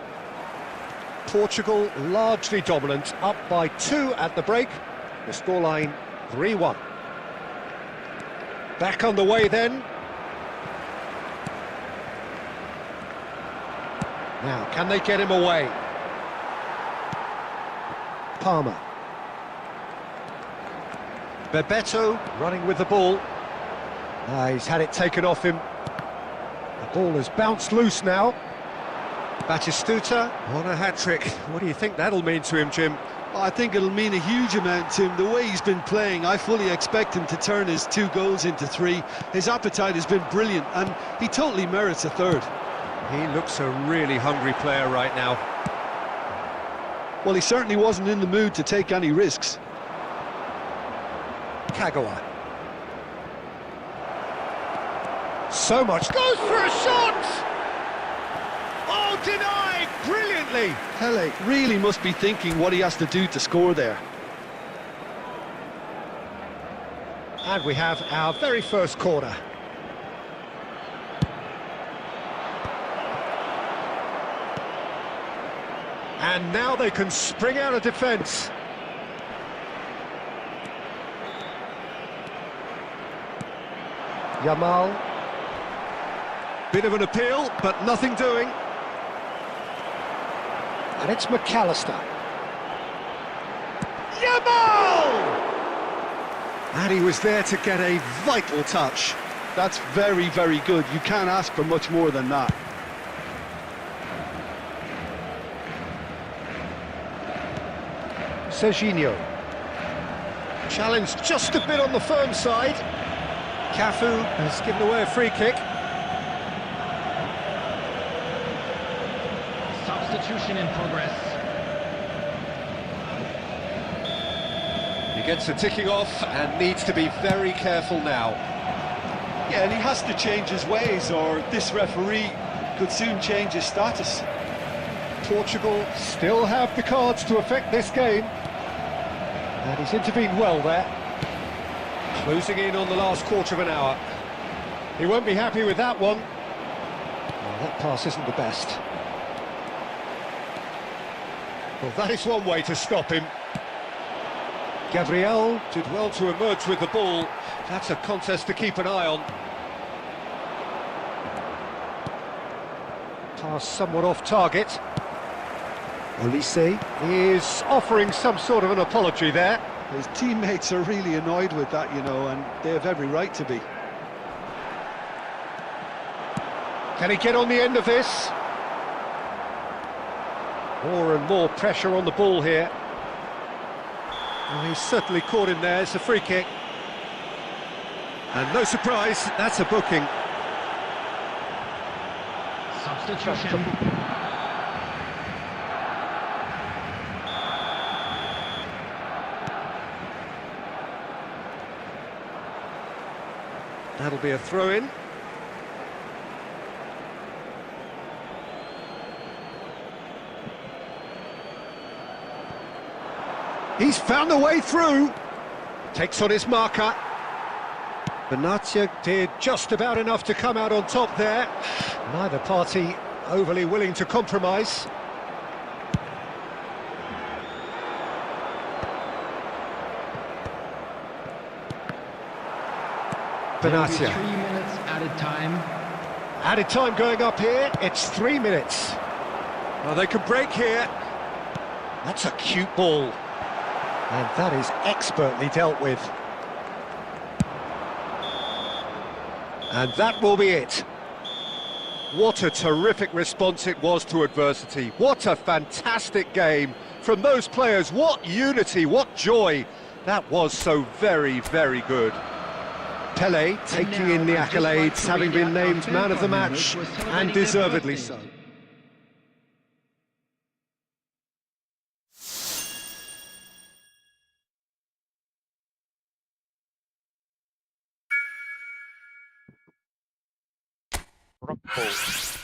S1: Portugal largely dominant, up by 2 at the break. The scoreline 3-1. Back on the way then. Now, can they get him away? Palmer. Bebeto running with the ball. He's had it taken off him. The ball has bounced loose now. Batistuta on a hat-trick. What do you think that'll mean to him, Jim?
S2: I think it'll mean a huge amount to him. The way he's been playing, I fully expect him to turn his 2 goals into 3. His appetite has been brilliant, and he totally merits a third.
S1: He looks a really hungry player right now.
S2: Well, he certainly wasn't in the mood to take any risks.
S1: Kagawa. So much. Goes for a shot! Oh, denied! Brilliantly!
S2: Pele really must be thinking what he has to do to score there.
S1: And we have our very first corner. And now they can spring out of defence. Yamal. Bit of an appeal, but nothing doing. And it's McAllister. Yamal! And he was there to get a vital touch.
S2: That's very, very good. You can't ask for much more than that.
S1: Serginho. Challenged just a bit on the firm side. Cafu has given away a free kick.
S3: Substitution in progress.
S1: He gets the ticking off and needs to be very careful now.
S2: Yeah, and he has to change his ways, or this referee could soon change his status.
S1: Portugal still have the cards to affect this game. And he's intervened well there. Closing in on the last quarter of an hour. He won't be happy with that one. Well, that pass isn't the best. Well, that is one way to stop him. Gabriel did well to emerge with the ball. That's a contest to keep an eye on. are somewhat off target. Olise is offering some sort of an apology there.
S2: His teammates are really annoyed with that, you know, and they have every right to be.
S1: Can he get on the end of this? More and more pressure on the ball here. Well, he's certainly caught in there. It's a free kick. And no surprise, that's a booking.
S3: Substitution.
S1: That'll be a throw-in. He's found the way through. Takes on his marker. Benatia did just about enough to come out on top there. Neither party overly willing to compromise. Benatia.
S3: 3 minutes added time.
S1: Added time going up here. It's 3 minutes. Well, they can break here. That's a cute ball. And that is expertly dealt with. And that will be it. What a terrific response it was to adversity. What a fantastic game from those players. What unity, what joy. That was so very, very good. Pele taking in the accolades, having been named man of the match, and deservedly so.
S4: Rankpush.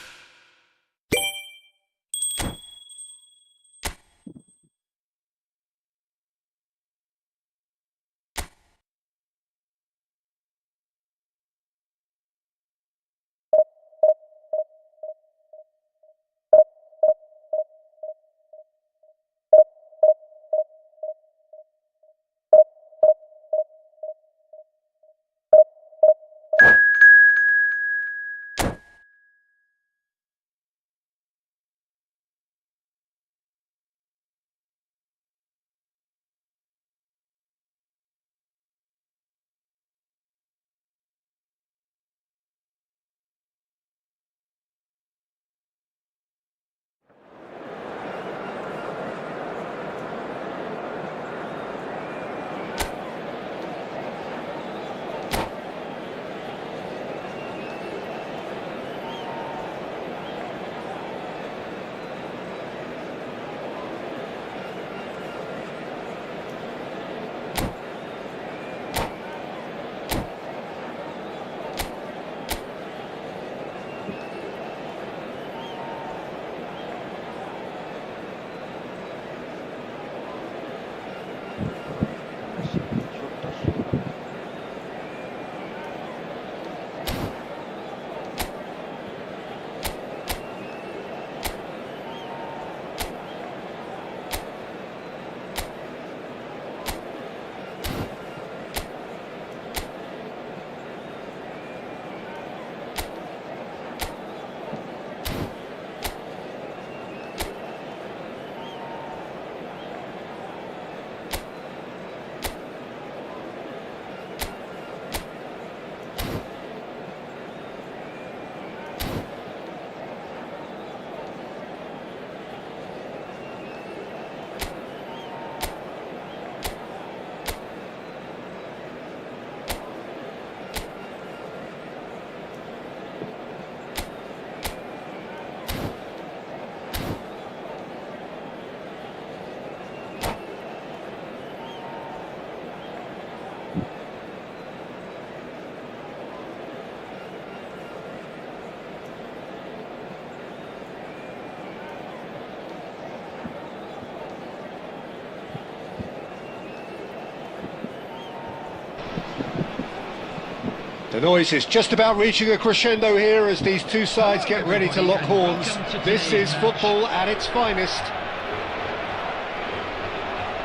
S1: The noise is just about reaching a crescendo here as these two sides get ready to lock horns. This is football at its finest.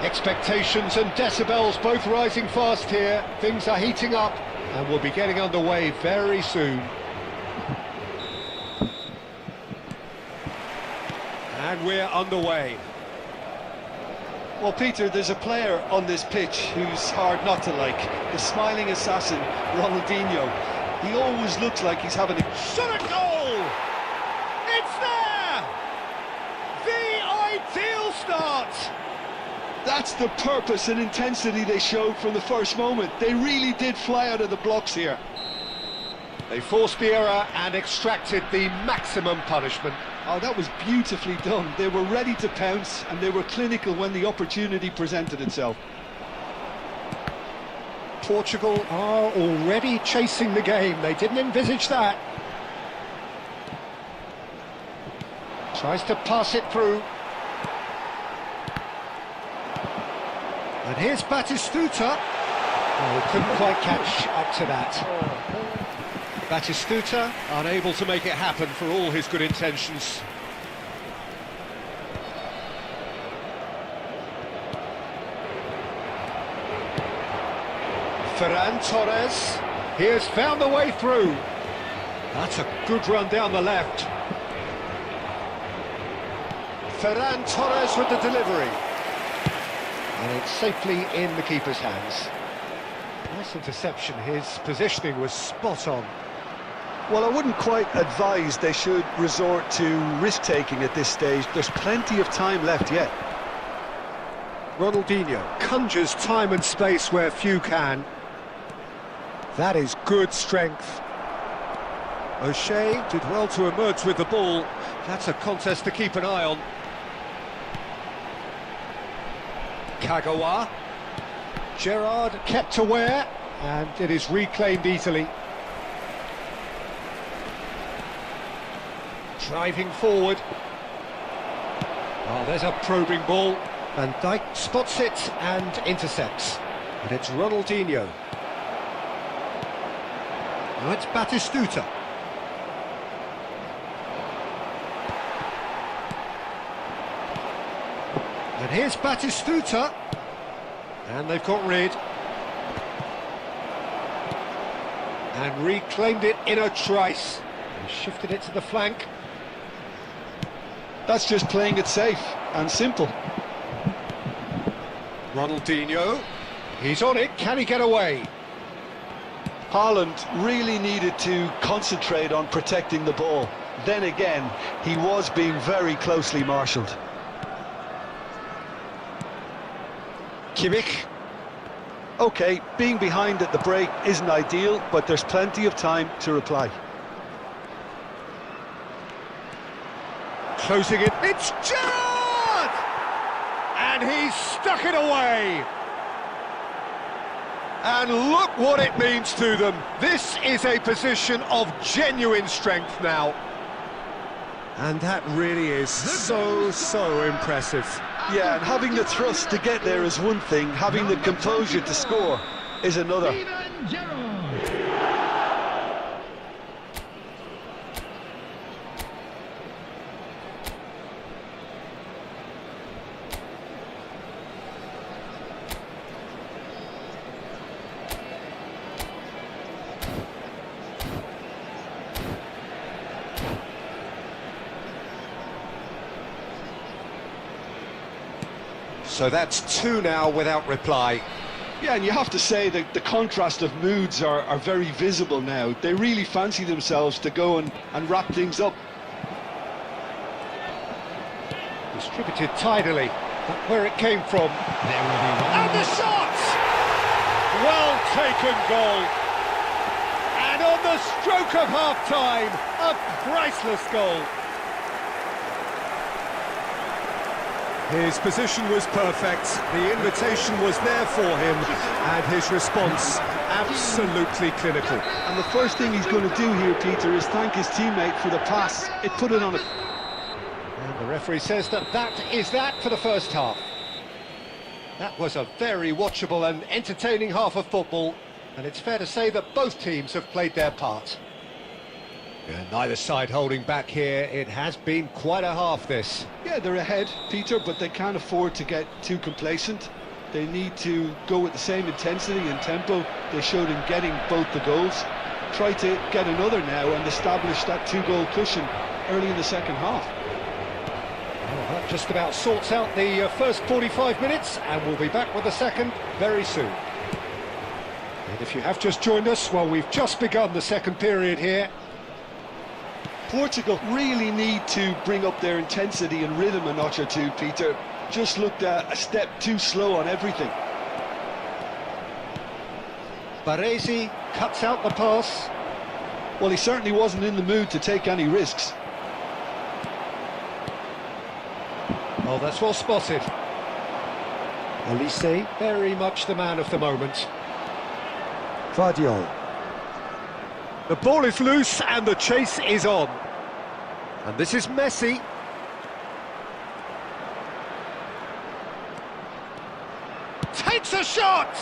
S1: Expectations and decibels both rising fast here. Things are heating up and we'll be getting underway very soon. And we're underway.
S2: Well, Peter, there's a player on this pitch who's hard not to like. The smiling assassin, Ronaldinho. He always looks like he's having a
S1: Shot at goal! It's there! The ideal start!
S2: That's the purpose and intensity they showed from the first moment. They really did fly out of the blocks here.
S1: They forced the error and extracted the maximum punishment.
S2: Oh, that was beautifully done. They were ready to pounce and they were clinical when the opportunity presented itself.
S1: Portugal are already chasing the game. They didn't envisage that. Tries to pass it through. And here's Batistuta. Oh, couldn't quite catch up to that. Batistuta unable to make it happen for all his good intentions. Ferran Torres, he has found the way through. That's a good run down the left. Ferran Torres with the delivery. And it's safely in the keeper's hands. Nice interception, his positioning was spot on.
S2: Well, I wouldn't quite advise they should resort to risk-taking at this stage. There's plenty of time left yet.
S1: Ronaldinho conjures time and space where few can. That is good strength. O'Shea did well to emerge with the ball. That's a contest to keep an eye on. Kagawa. Gerrard kept aware, and it is reclaimed easily. Driving forward. Oh, there's a probing ball. Van Dijk spots it and intercepts. And it's Ronaldinho. Now it's Batistuta. And here's Batistuta. And they've got rid. And reclaimed it in a trice. And shifted it to the flank.
S2: That's just playing it safe and simple.
S1: Ronaldinho. He's on it. Can he get away?
S2: Haaland really needed to concentrate on protecting the ball. Then again, he was being very closely marshalled.
S1: Kimmich.
S2: OK, being behind at the break isn't ideal, but there's plenty of time to reply.
S1: Closing it. It's Gerrard! And he's stuck it away. And look what it means to them. This is a position of genuine strength now. And that really is so impressive.
S2: Yeah, and having the thrust to get there is one thing, having the composure to score is another.
S1: So that's two now without reply.
S2: Yeah, and you have to say that the contrast of moods are very visible now. They really fancy themselves to go and wrap things up.
S1: Distributed tidily, but where it came from. And the shot! Well taken goal. And on the stroke of half-time, a priceless goal. His position was perfect, the invitation was there for him, and his response absolutely clinical.
S2: And the first thing he's going to do here, Peter, is thank his teammate for the pass. It put it on a...
S1: And the referee says that is that for the first half. That was a very watchable and entertaining half of football, and it's fair to say that both teams have played their part. Yeah, neither side holding back here. It has been quite a half, this.
S2: Yeah, they're ahead, Peter, but they can't afford to get too complacent. They need to go with the same intensity and tempo they showed in getting both the goals. Try to get another now and establish that two-goal cushion early in the second half.
S1: Well, that just about sorts out the first 45 minutes, and we'll be back with the second very soon. And if you have just joined us, well, we've just begun the second period here.
S2: Portugal really need to bring up their intensity and rhythm a notch or two, Peter. Just looked a step too slow on everything.
S1: Baresi cuts out the pass.
S2: Well, he certainly wasn't in the mood to take any risks.
S1: Oh, that's well spotted. Elise, very much the man of the moment. Vardiol. The ball is loose and the chase is on. And this is Messi. Takes a shot!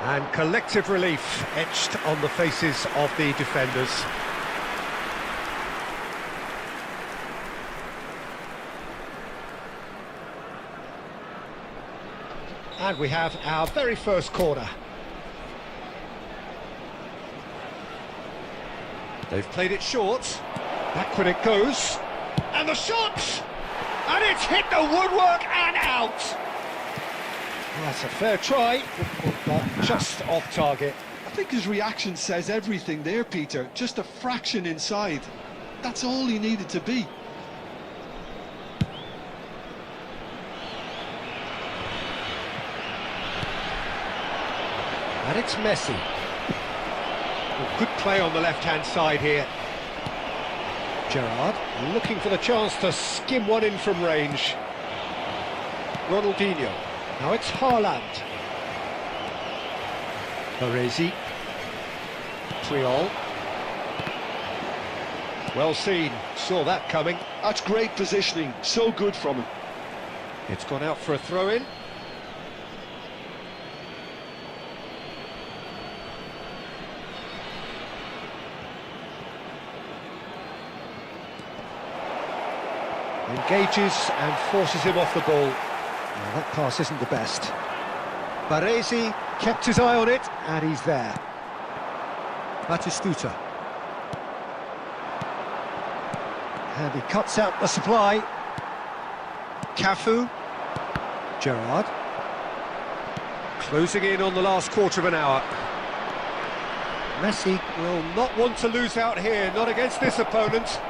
S1: And collective relief etched on the faces of the defenders. And we have our very first corner. They've played it short. Backward it goes. And the shot! And it's hit the woodwork and out! Well, that's a fair try, but just off target.
S2: I think his reaction says everything there, Peter. Just a fraction inside. That's all he needed to be.
S1: And it's Messi. Well, good play on the left-hand side here. Gerrard looking for the chance to skim one in from range. Ronaldinho. Now it's Haaland. Baresi. Triol. Well seen, saw that coming.
S2: That's great positioning, so good from him.
S1: It's gone out for a throw-in. Engages and forces him off the ball. Well, that pass isn't the best. Baresi kept his eye on it, and he's there. Batistuta. And he cuts out the supply. Cafu. Gerrard. Closing in on the last quarter of an hour. Messi will not want to lose out here, not against this opponent.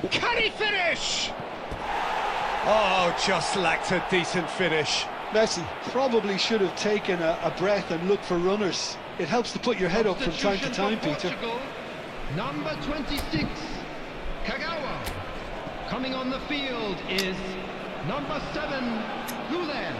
S1: Can he finish? Oh, just lacked a decent finish.
S2: Messi probably should have taken a breath and looked for runners. It helps to put your head up from time to time, Peter.
S3: Portugal, number 26, Kagawa. Coming on the field is number 7, Gulen.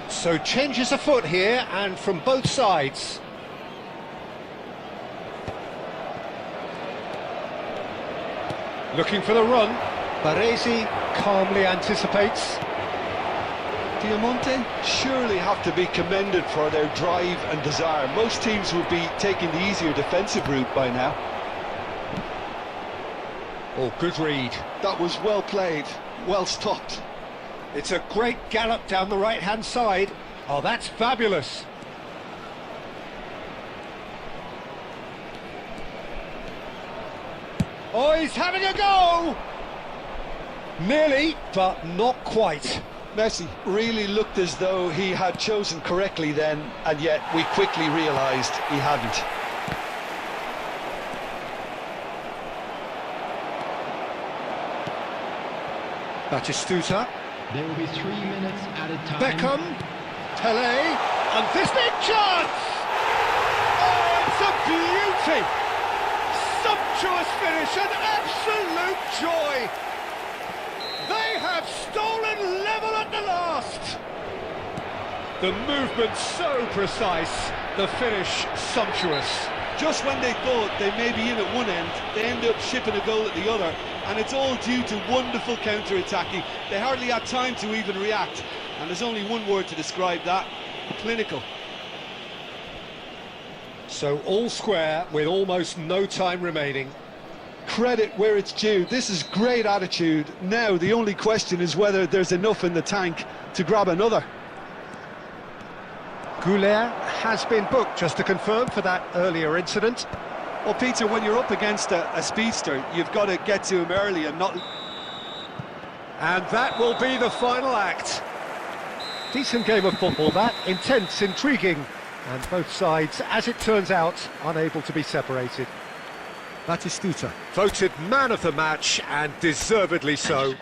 S1: So changes afoot here, and from both sides. Looking for the run. Baresi calmly anticipates.
S2: Diamante surely have to be commended for their drive and desire. Most teams would be taking the easier defensive route by now.
S1: Oh, good read.
S2: That was well played, well stopped.
S1: It's a great gallop down the right-hand side. Oh, that's fabulous. Oh, he's having a go! Nearly, but not quite.
S2: Messi really looked as though he had chosen correctly then, and yet we quickly realised he hadn't.
S1: Batistuta.
S3: There will be 3 minutes at a time.
S1: Beckham. Pele. And this big chance! Oh, it's a beauty! sumptuous finish, an absolute joy. They have stolen level at the last. The movement so precise, the finish sumptuous.
S2: Just when they thought they may be in at one end, they end up shipping a goal at the other, and it's all due to wonderful counter-attacking. They hardly had time to even react, and there's only one word to describe that: clinical.
S1: So all square with almost no time remaining.
S2: Credit where it's due. This is great attitude. Now the only question is whether there's enough in the tank to grab another.
S1: Goulet has been booked, just to confirm, for that earlier incident.
S2: Well, Peter, when you're up against a speedster, you've got to get to him early and not...
S1: And that will be the final act. Decent game of football, that. Intense, intriguing, and both sides, as it turns out, unable to be separated.
S2: Dstuds.
S1: Voted man of the match, and deservedly so.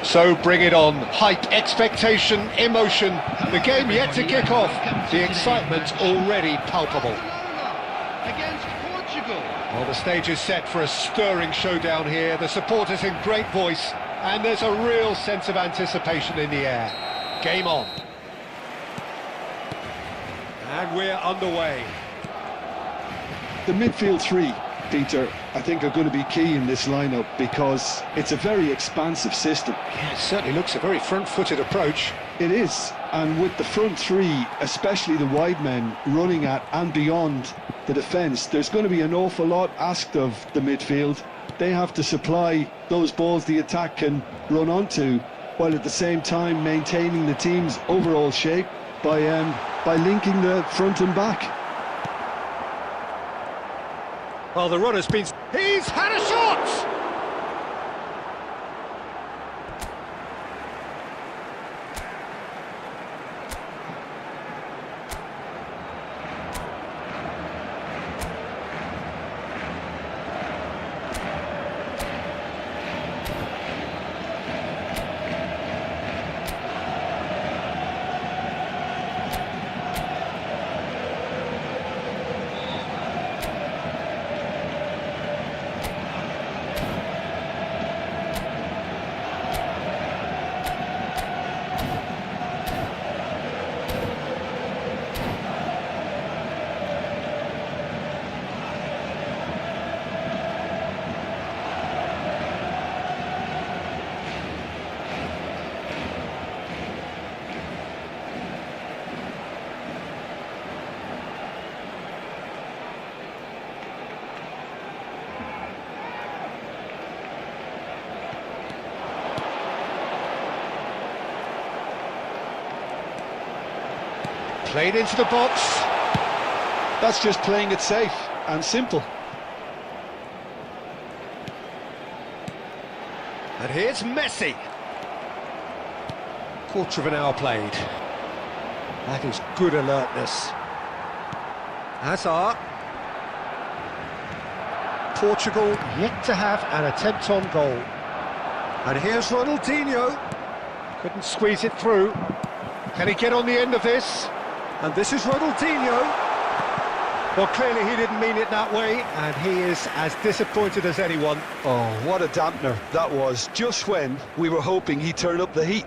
S1: So bring it on. Hype, expectation, emotion. The game yet to kick off. The excitement already palpable.
S3: Against Portugal.
S1: Well, the stage is set for a stirring showdown here. The supporters in great voice, and there's a real sense of anticipation in the air. Game on. And we're underway.
S2: The midfield three, Peter, I think are going to be key in this lineup because it's a very expansive system.
S1: Yeah, it certainly looks a very front-footed approach.
S2: It is, and with the front three, especially the wide men, running at and beyond the defence, there's going to be an awful lot asked of the midfield. They have to supply those balls the attack can run onto, while at the same time maintaining the team's overall shape by linking the front and back.
S1: Well, the runner's been... He's had a shot! Played into the box.
S2: That's just playing it safe and simple.
S1: And here's Messi. Quarter of an hour played. That is good alertness. Hazard. Portugal yet to have an attempt on goal. And here's Ronaldinho. Couldn't squeeze it through. Can he get on the end of this? And this is Ronaldinho. Well, clearly he didn't mean it that way, and he is as disappointed as anyone.
S2: Oh, what a dampener that was, just when we were hoping he'd turn up the heat.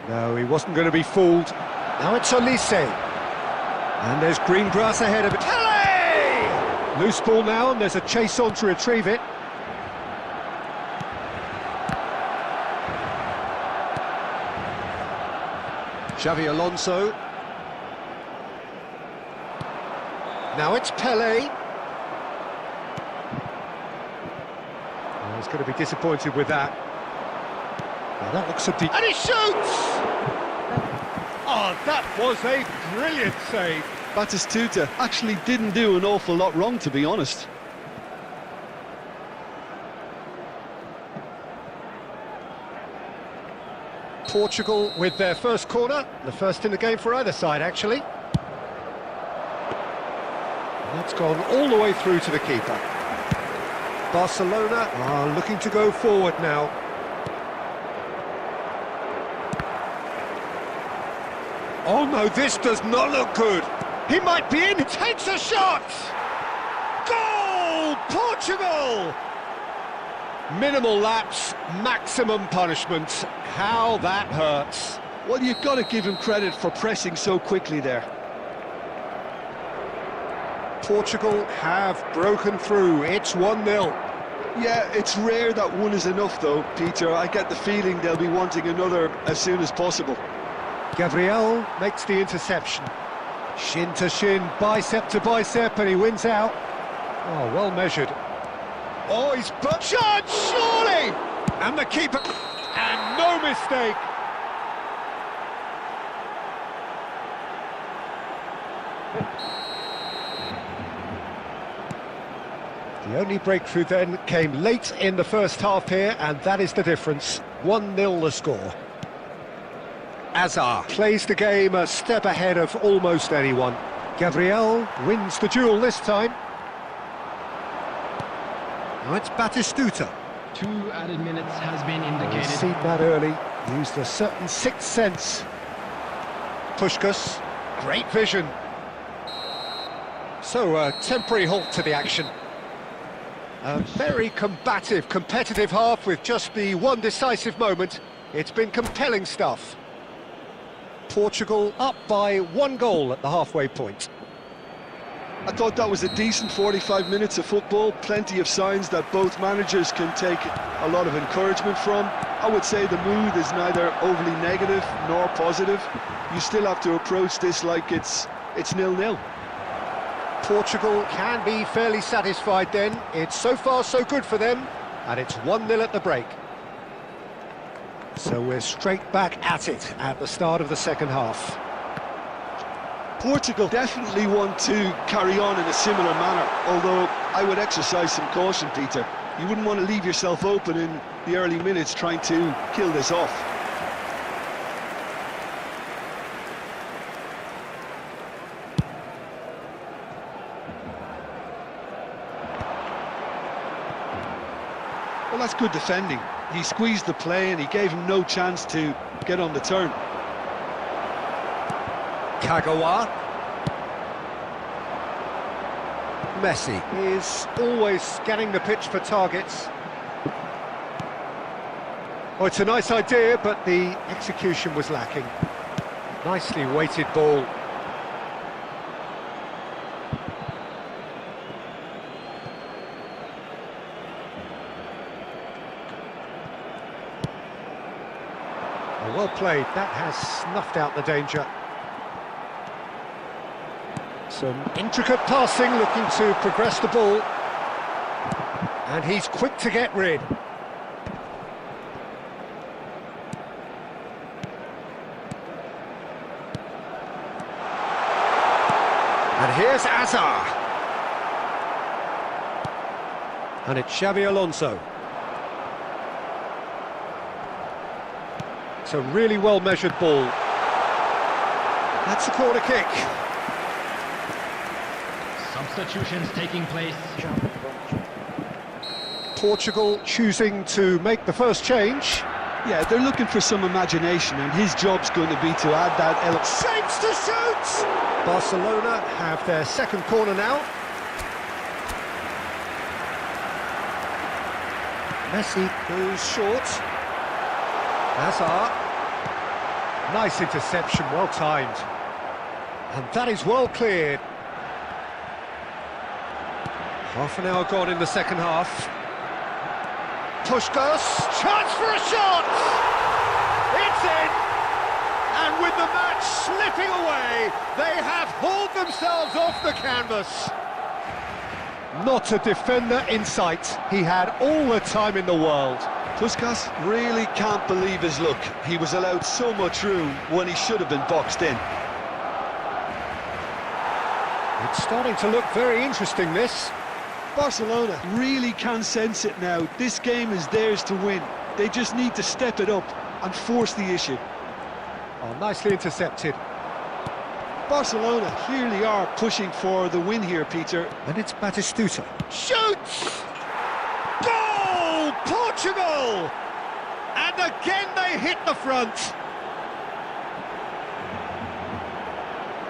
S1: No, he wasn't going to be fooled. Now it's Olise. And there's green grass ahead of it. Pele! Loose ball now, and there's a chase on to retrieve it. Xavi Alonso. Now it's Pele. Oh, he's going to be disappointed with that. Oh, that looks a deep... And he shoots! Oh, that was a brilliant save.
S2: Dstuds actually didn't do an awful lot wrong, to be honest.
S1: Portugal with their first corner, the first in the game for either side, actually. And that's gone all the way through to the keeper. Barcelona are looking to go forward now. Oh no, this does not look good. He might be in, takes a shot! Goal! Portugal! Minimal lapse, maximum punishment. How that hurts.
S2: Well, you've got to give him credit for pressing so quickly there.
S1: Portugal have broken through, it's 1-0.
S2: Yeah, it's rare that one is enough though, Peter. I get the feeling they'll be wanting another as soon as possible.
S1: Gabriel makes the interception. Shin to shin, bicep to bicep, and he wins out. Oh, well measured. Oh, he's shot, surely! And the keeper, and no mistake. The only breakthrough then came late in the first half here, and that is the difference. 1-0 the score. Hazard plays the game a step ahead of almost anyone. Gabriel wins the duel this time. Now it's Batistuta.
S3: 2 added minutes has been
S1: He's
S3: indicated.
S1: seen that early, used a certain sixth sense. Puskás, great vision. So a temporary halt to the action. A very combative, competitive half with just the one decisive moment. It's been compelling stuff. Portugal up by 1 goal at the halfway point.
S2: I thought that was a decent 45 minutes of football, plenty of signs that both managers can take a lot of encouragement from. I would say the mood is neither overly negative nor positive. You still have to approach this like it's 0-0.
S1: Portugal can be fairly satisfied then. It's so far so good for them, and it's 1-0 at the break. So we're straight back at it at the start of the second half.
S2: Portugal definitely want to carry on in a similar manner, although I would exercise some caution, Peter. You wouldn't want to leave yourself open in the early minutes trying to kill this off. Well, that's good defending. He squeezed the play and he gave him no chance to get on the turn.
S1: Kagawa. Messi is always scanning the pitch for targets. Oh, it's a nice idea, but the execution was lacking. Nicely weighted ball. Well played, that has snuffed out the danger. Some intricate passing, looking to progress the ball. And he's quick to get rid. And here's Azar. And it's Xavi Alonso. It's a really well-measured ball. That's a corner kick.
S3: Substitutions taking place.
S1: Portugal choosing to make the first change.
S2: Yeah, they're looking for some imagination, and his job's going to be to add that element.
S1: Shapes to shoot! Barcelona have their second corner now. Messi goes short. Hazard. Nice interception, well timed. And that is well cleared. Half an hour gone in the second half. Puskas, chance for a shot! It's in! And with the match slipping away, they have hauled themselves off the canvas. Not a defender in sight. He had all the time in the world.
S2: Puskas really can't believe his luck. He was allowed so much room when he should have been boxed in.
S1: It's starting to look very interesting, this.
S2: Barcelona really can sense it now. This game is theirs to win. They just need to step it up and force the issue.
S1: Oh, nicely intercepted.
S2: Barcelona clearly are pushing for the win here, Peter.
S1: And it's Batistuta. Shoots! Goal! Portugal! And again they hit the front.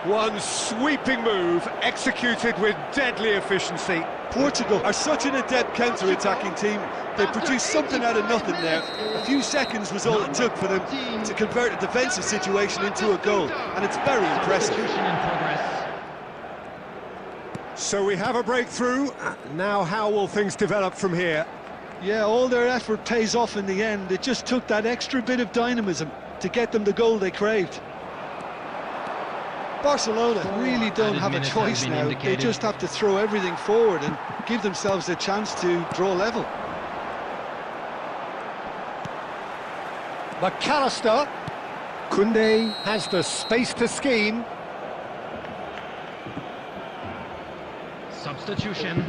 S1: One sweeping move, executed with deadly efficiency.
S2: Portugal are such an adept counter-attacking team. They produced something out of nothing there. A few seconds was all it took for them to convert a defensive situation into a goal, and it's very impressive.
S1: So we have a breakthrough. Now how will things develop from here?
S2: Yeah, all their effort pays off in the end. It just took that extra bit of dynamism to get them the goal they craved. Barcelona really don't have a choice now. They just have to throw everything forward and give themselves a chance to draw level.
S1: McAllister. Koundé has the space to scheme.
S3: Substitution.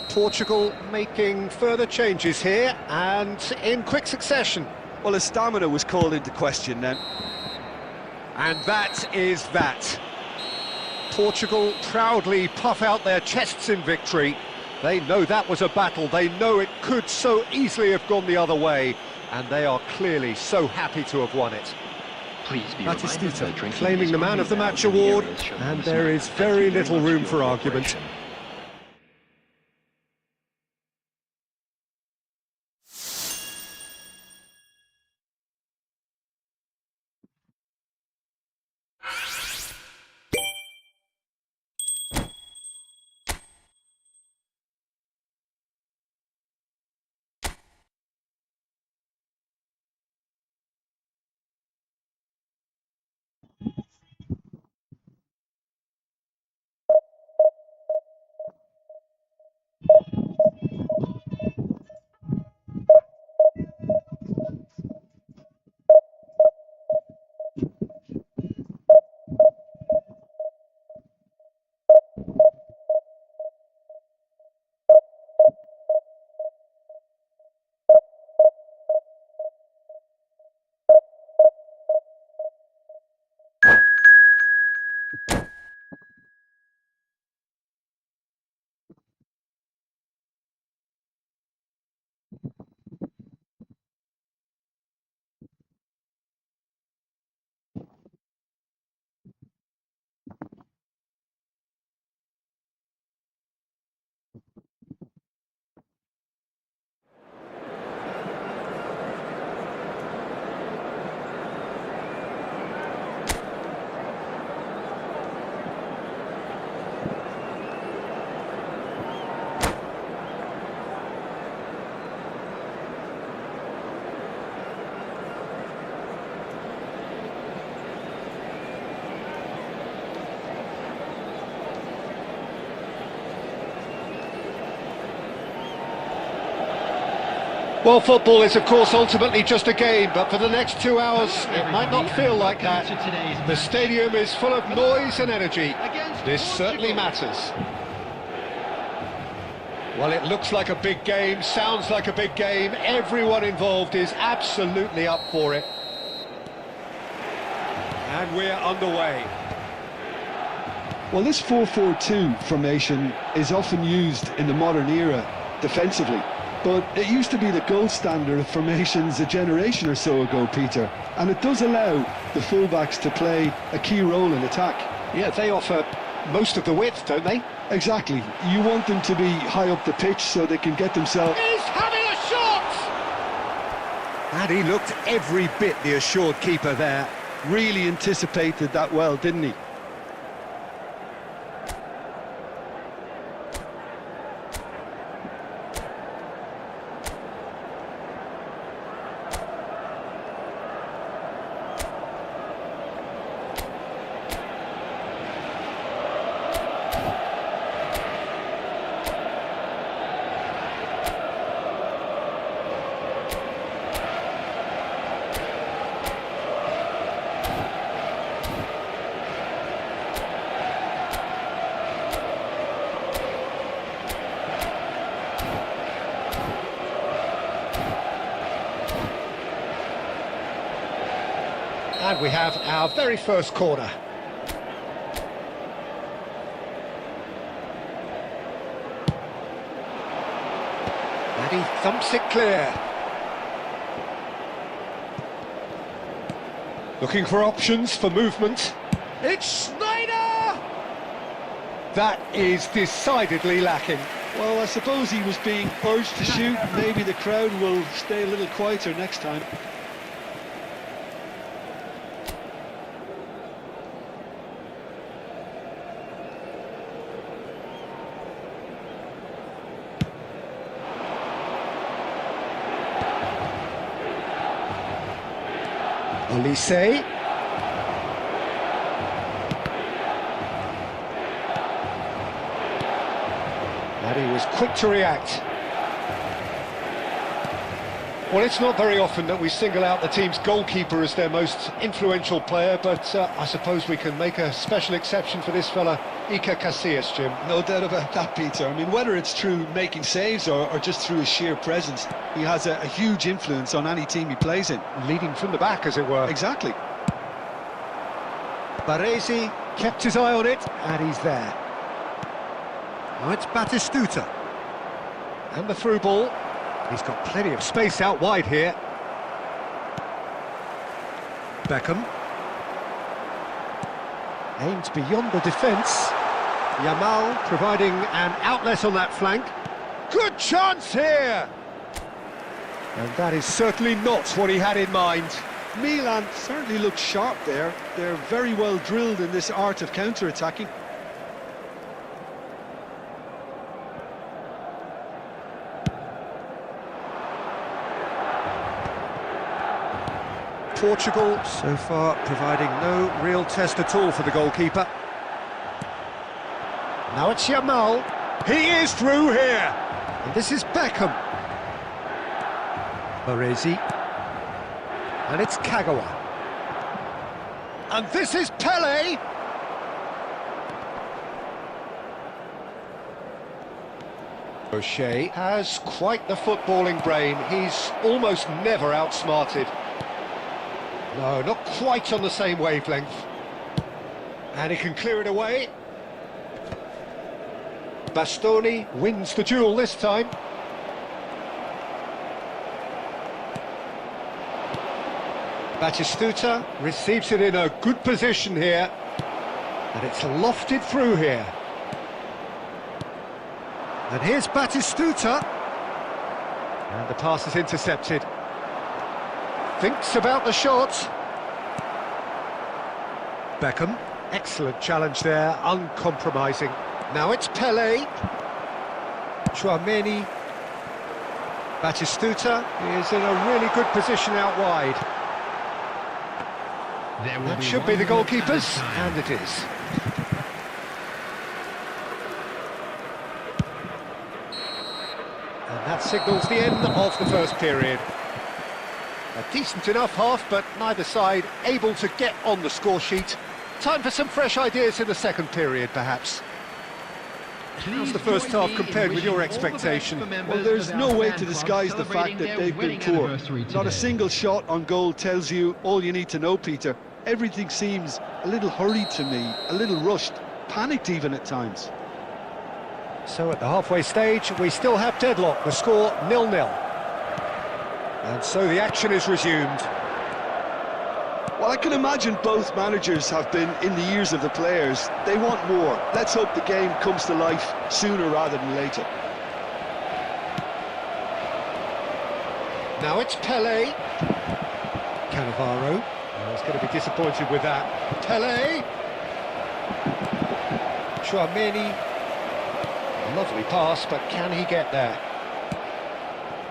S1: Portugal making further changes here and in quick succession.
S2: Well, his stamina was called into question then.
S1: And that is that. Portugal proudly puff out their chests in victory. They know that was a battle. They know it could so easily have gone the other way. And they are clearly so happy to have won it. Batistuta claiming the Man of the Match award. And there is very little room for argument. Well, football is, of course, ultimately just a game, but for the next 2 hours, it might not feel like that. The stadium is full of noise and energy. This certainly matters. Well, it looks like a big game, sounds like a big game. Everyone involved is absolutely up for it. And we're underway.
S2: Well, this 4-4-2 formation is often used in the modern era defensively, but it used to be the gold standard of formations a generation or so ago, Peter, and it does allow the fullbacks to play a key role in attack.
S1: Yeah, they offer most of the width, don't they?
S2: Exactly. You want them to be high up the pitch so they can get themselves...
S1: He's having a shot! And he looked every bit the assured keeper there.
S2: Really anticipated that well, didn't he?
S1: And we have our very first corner. And he thumps it clear. Looking for options for movement. It's Snyder! That is decidedly lacking.
S2: Well, I suppose he was being urged to shoot. Maybe the crowd will stay a little quieter next time.
S1: Olise. And he was quick to react. Well, it's not very often that we single out the team's goalkeeper as their most influential player, but I suppose we can make a special exception for this fella, Iker Casillas, Jim.
S2: No doubt about that, Peter. I mean, whether it's through making saves or just through his sheer presence, he has a huge influence on any team he plays in.
S1: Leading from the back, as it were.
S2: Exactly.
S1: Baresi kept his eye on it, and he's there. Now it's Batistuta. And the through ball. He's got plenty of space out wide here. Beckham. Aimed beyond the defence. Yamal providing an outlet on that flank. Good chance here! And that is certainly not what he had in mind.
S2: Milan certainly looked sharp there. They're very well drilled in this art of counter-attacking.
S1: Portugal so far providing no real test at all for the goalkeeper. Now it's Yamal. He is through here. And this is Beckham. Baresi. And it's Kagawa. And this is Pele. O'Shea has quite the footballing brain. He's almost never outsmarted. No, not quite on the same wavelength. And he can clear it away. Bastoni wins the duel this time. Batistuta receives it in a good position here. And it's lofted through here. And here's Batistuta. And the pass is intercepted. Thinks about the shot. Beckham, excellent challenge there, uncompromising. Now it's Pele. Chouameni. Batistuta is in a really good position out wide. That should be the goalkeepers, and it is. And that's signals the end of the first period. A decent enough half, but neither side able to get on the score sheet. Time for some fresh ideas in the second period, perhaps. How's the first half compared with your expectation?
S2: Well, there's no way to disguise the fact that they've been poor. Not a single shot on goal tells you all you need to know, Peter. Everything seems a little hurried to me, a little rushed, panicked even at times.
S1: So at the halfway stage, we still have deadlock, the score 0-0. And so the action is resumed.
S2: Well, I can imagine both managers have been in the ears of the players. They want more. Let's hope the game comes to life sooner rather than later.
S1: Now it's Pele. Cannavaro. He's going to be disappointed with that. Pele. Chouameni. Lovely pass, but can he get there?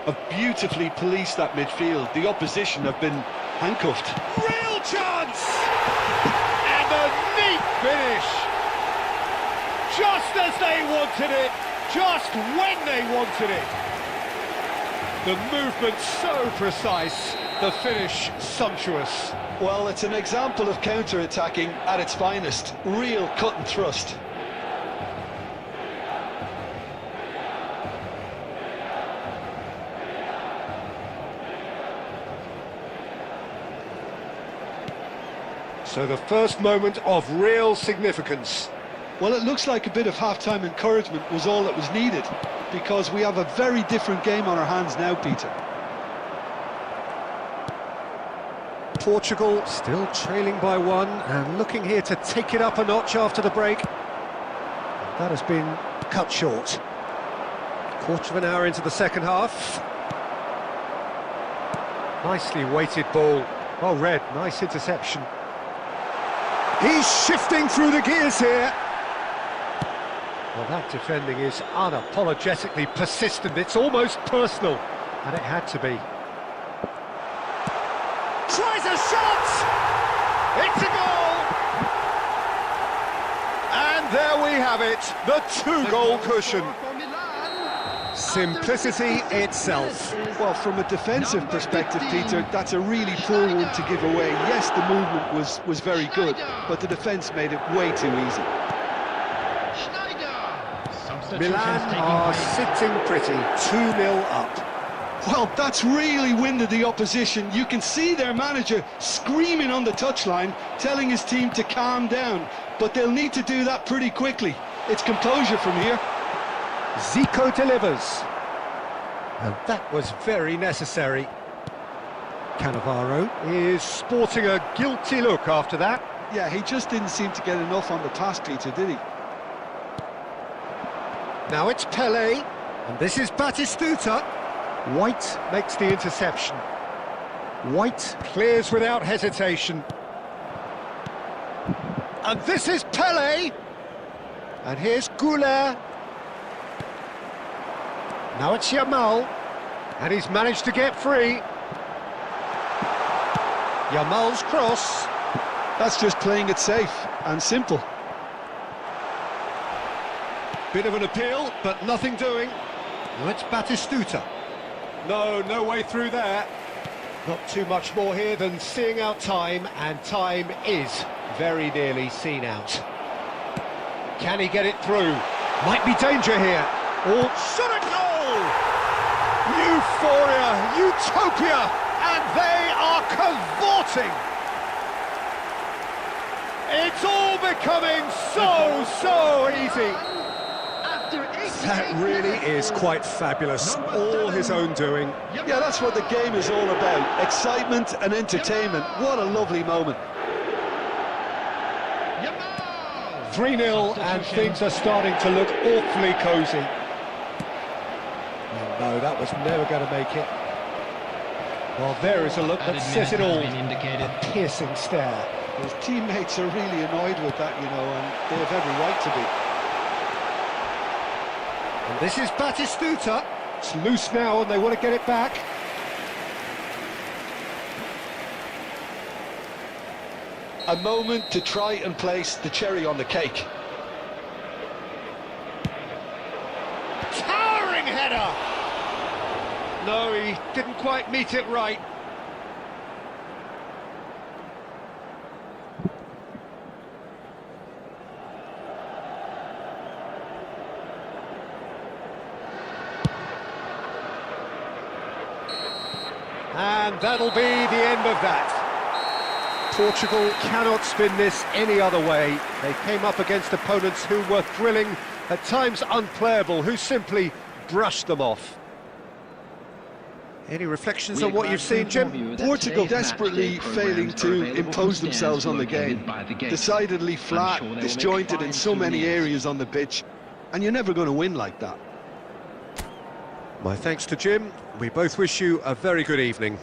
S2: Have beautifully policed that midfield. The opposition have been handcuffed.
S1: Real chance! And a neat finish! Just as they wanted it, just when they wanted it. The movement so precise, the finish sumptuous.
S2: Well, it's an example of counter-attacking at its finest. Real cut and thrust.
S1: So the first moment of real significance.
S2: Well, it looks like a bit of half-time encouragement was all that was needed, because we have a very different game on our hands now, Peter.
S1: Portugal still trailing by one and looking here to take it up a notch after the break. That has been cut short. Quarter of an hour into the second half. Nicely weighted ball. Well read, nice interception. He's shifting through the gears here. Well, that defending is unapologetically persistent. It's almost personal, and it had to be. Tries a shot! It's a goal! And there we have it, the two-goal cushion. Simplicity itself.
S2: Well, from a defensive perspective, Peter, that's a really poor one to give away. Yes, the movement was very good, but the defence made it way too easy.
S1: Milan are sitting pretty, 2-0 up.
S2: Well, that's really winded the opposition. You can see their manager screaming on the touchline, telling his team to calm down, but they'll need to do that pretty quickly. It's composure from here.
S1: Zico delivers. And that was very necessary. Cannavaro is sporting a guilty look after that.
S2: Yeah, he just didn't seem to get enough on the pass, Peter, did he?
S1: Now it's Pele, and this is Batistuta. White makes the interception. White clears without hesitation. And this is Pele. And here's Goulet. Now it's Yamal, and he's managed to get free. Yamal's cross.
S2: That's just playing it safe and simple.
S1: Bit of an appeal, but nothing doing. Now it's Batistuta. No way through there. Not too much more here than seeing out time, and time is very nearly seen out. Can he get it through? Might be danger here. Or should it go? Euphoria, utopia, and they are cavorting. It's all becoming so easy. That really is quite fabulous, all his own doing.
S2: Yeah, that's what the game is all about. Excitement and entertainment. What a lovely moment.
S1: 3-0 and things are starting to look awfully cosy. No, that was never going to make it. Well, there is a look that says it all. A piercing stare.
S2: His teammates are really annoyed with that, you know, and they have every right to be.
S1: And this is Batistuta. It's loose now and they want to get it back.
S2: A moment to try and place the cherry on the cake.
S1: Towering header! No, he didn't quite meet it right. And that'll be the end of that. Portugal cannot spin this any other way. They came up against opponents who were thrilling, at times unplayable, who simply brushed them off. Any reflections on what you've seen, Jim?
S2: Portugal desperately failing to impose themselves on the game. Decidedly flat, disjointed in so many areas on the pitch, and you're never going to win like that.
S1: My thanks to Jim. We both wish you a very good evening.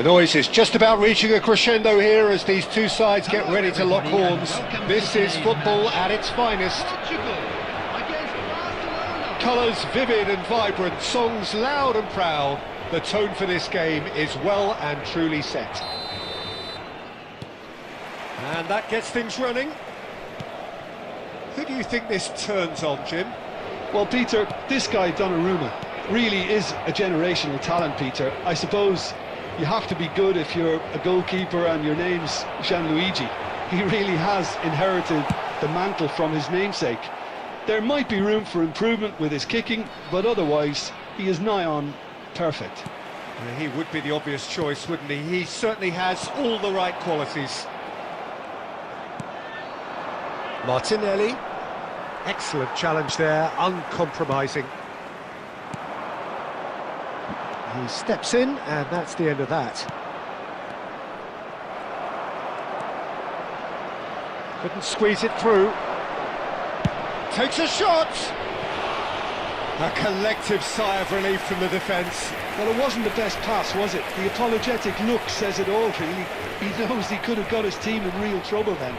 S1: The noise is just about reaching a crescendo here as these two sides get ready to lock horns. This is football at its finest. Colours vivid and vibrant, songs loud and proud. The tone for this game is well and truly set. And that gets things running. Who do you think this turns on, Jim?
S2: Well, Peter, this guy Donnarumma really is a generational talent, Peter. I suppose you have to be good if you're a goalkeeper and your name's Gianluigi. He really has inherited the mantle from his namesake. There might be room for improvement with his kicking, but otherwise he is nigh on perfect.
S1: Yeah, he would be the obvious choice, wouldn't he? He certainly has all the right qualities. Martinelli, excellent challenge there, uncompromising. He steps in, and that's the end of that. Couldn't squeeze it through. Takes a shot! A collective sigh of relief from the defence.
S2: Well, it wasn't the best pass, was it? The apologetic look says it all, really. He knows he could have got his team in real trouble then.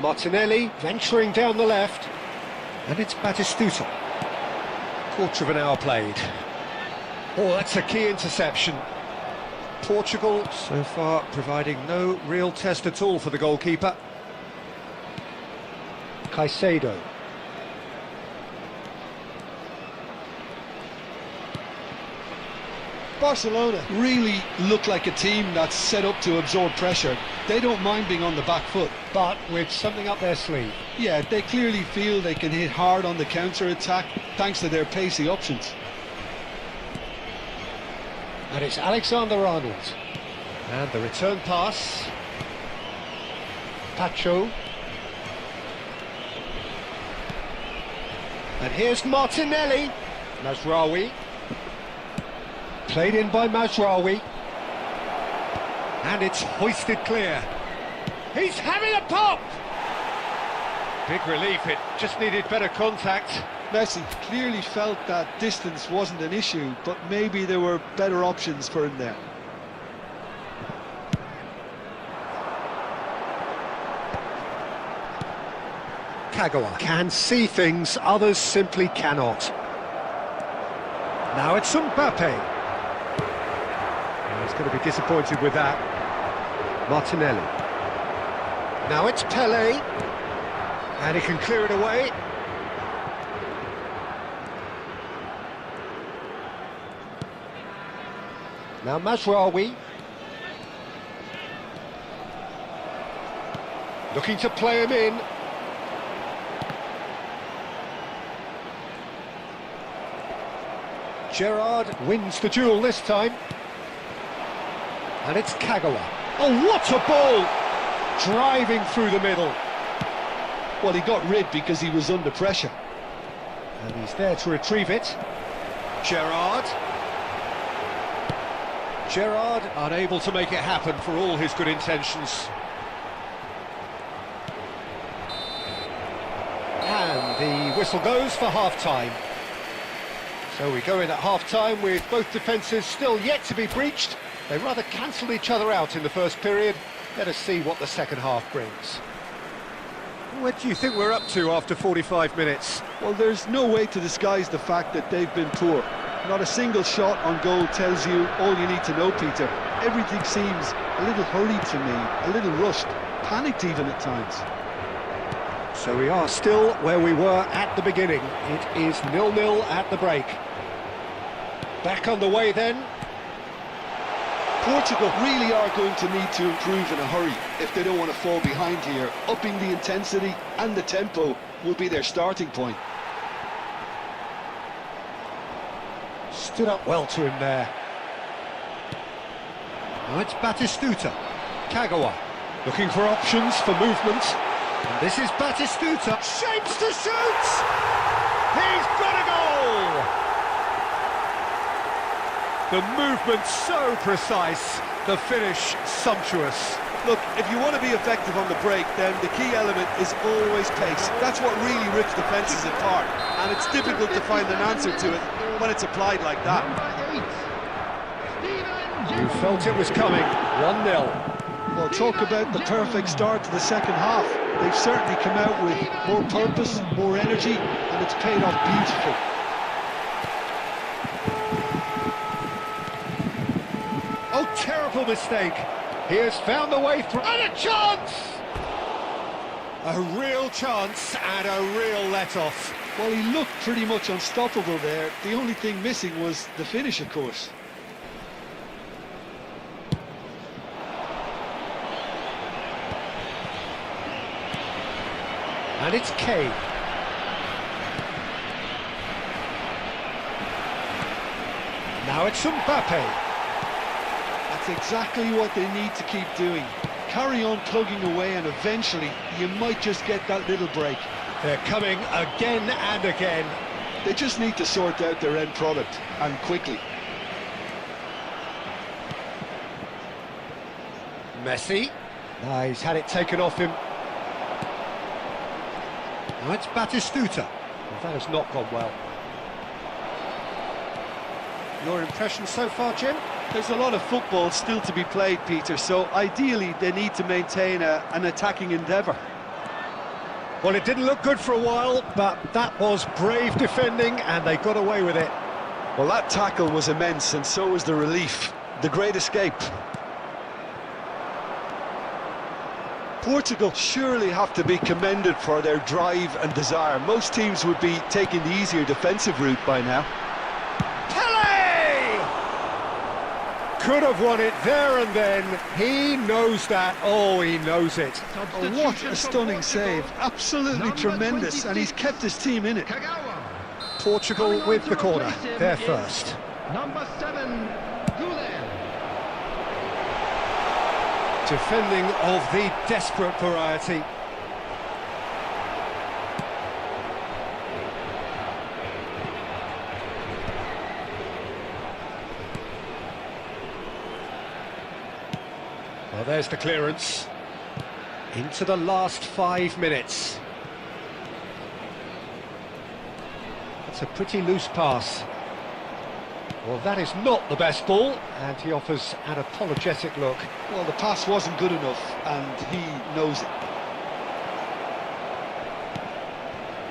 S1: Martinelli venturing down the left. And it's Batistuta. Quarter of an hour played. Oh, that's a key interception. Portugal so far providing no real test at all for the goalkeeper. Caicedo.
S2: Barcelona really look like a team that's set up to absorb pressure. They don't mind being on the back foot.
S1: But with something up their sleeve.
S2: Yeah, they clearly feel they can hit hard on the counter-attack thanks to their pacey options.
S1: And it's Alexander-Arnold. And the return pass. Pacho. And here's Martinelli. Mazraoui. Played in by Mazraoui. And it's hoisted clear. He's having a pop! Big relief, it just needed better contact.
S2: Messi clearly felt that distance wasn't an issue, but maybe there were better options for him there.
S1: Kagawa can see things others simply cannot. Now it's Mbappe. He's going to be disappointed with that. Martinelli. Now it's Pelé. And he can clear it away. Now Mazraoui. Looking to play him in. Gerrard wins the duel this time. And it's Kagawa. Oh, what a ball! Driving through the middle.
S2: Well, he got rid because he was under pressure.
S1: And he's there to retrieve it. Gerrard. Gerrard unable to make it happen for all his good intentions. And the whistle goes for half-time. So we go in at half-time with both defences still yet to be breached. They rather cancelled each other out in the first period. Let us see what the second half brings. What do you think we're up to after 45 minutes?
S2: Well, there's no way to disguise the fact that they've been poor. Not a single shot on goal tells you all you need to know, Peter. Everything seems a little hurried to me, a little rushed, panicked even at times.
S1: So we are still where we were at the beginning. It is 0-0 at the break. Back on the way then.
S2: Portugal really are going to need to improve in a hurry if they don't want to fall behind here. Upping the intensity and the tempo will be their starting point.
S1: Stood up well to him there. Now it's Batistuta. Kagawa looking for options for movement. And this is Batistuta. Shapes to shoot! He's got a goal! The movement so precise, the finish sumptuous.
S2: Look, if you want to be effective on the break, then the key element is always pace. That's what really rips defences apart, and it's difficult to find an answer to it when it's applied like that.
S1: You felt it was coming, 1-0.
S2: Well, talk about the perfect start to the second half. They've certainly come out with more purpose, more energy, and it's paid off beautifully.
S1: Oh, terrible mistake. He has found the way through. And a chance! A real chance and a real let-off.
S2: Well, he looked pretty much unstoppable there. The only thing missing was the finish, of course.
S1: And it's Kane. Now it's Mbappe.
S2: That's exactly what they need to keep doing. Carry on plugging away and eventually you might just get that little break.
S1: They're coming again and again.
S2: They just need to sort out their end product, and quickly.
S1: Messi. He's had it taken off him. Now it's Batistuta. Well, that has not gone well. Your impression so far, Jim?
S2: There's a lot of football still to be played, Peter, so ideally they need to maintain an attacking endeavour.
S1: Well, it didn't look good for a while, but that was brave defending, and they got away with it.
S2: Well, that tackle was immense, and so was the relief. The great escape. Portugal surely have to be commended for their drive and desire. Most teams would be taking the easier defensive route by now.
S1: Pele! Could have won it there and then. He knows that. Oh, he knows it.
S2: Oh, what a stunning save. Absolutely tremendous, and he's kept his team in it.
S3: Kagawa.
S1: Portugal with the corner. They're first.
S3: Number 7, Gulen.
S1: Defending of the desperate variety. Well, there's the clearance. Into the last 5 minutes. That's a pretty loose pass. Well, that is not the best ball, and he offers an apologetic look.
S2: Well, the pass wasn't good enough, and he knows it.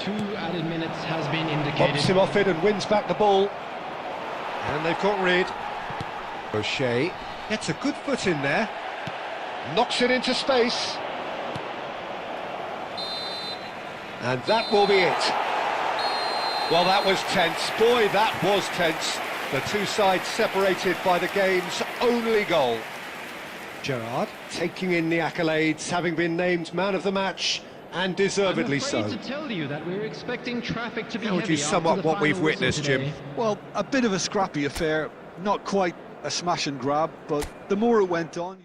S3: 2 added minutes has been indicated.
S1: Bumps him off it and wins back the ball. And they've got rid. O'Shea gets a good foot in there. Knocks it into space. And that will be it. Well, that was tense. Boy, that was tense. The two sides separated by the game's only goal. Gerrard taking in the accolades, having been named man of the match, and deservedly so.
S3: I'm afraid to tell you that we're expecting traffic to be
S1: How would you
S3: heavy
S1: sum
S3: after
S1: up
S3: the
S1: what we've
S3: final whistle
S1: witnessed,
S3: today.
S1: Jim?
S2: Well, a bit of a scrappy affair. Not quite a smash and grab, but the more it went on...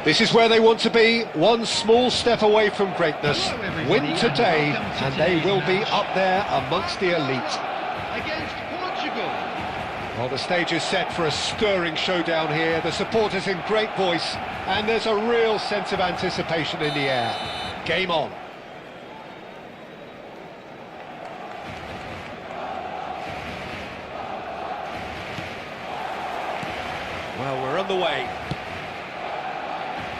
S1: This is where they want to be, one small step away from greatness. Win today, and they will be up there amongst the elite.
S3: Against Portugal.
S1: Well, the stage is set for a stirring showdown here. The supporters in great voice, and there's a real sense of anticipation in the air. Game on. Well, we're on the way.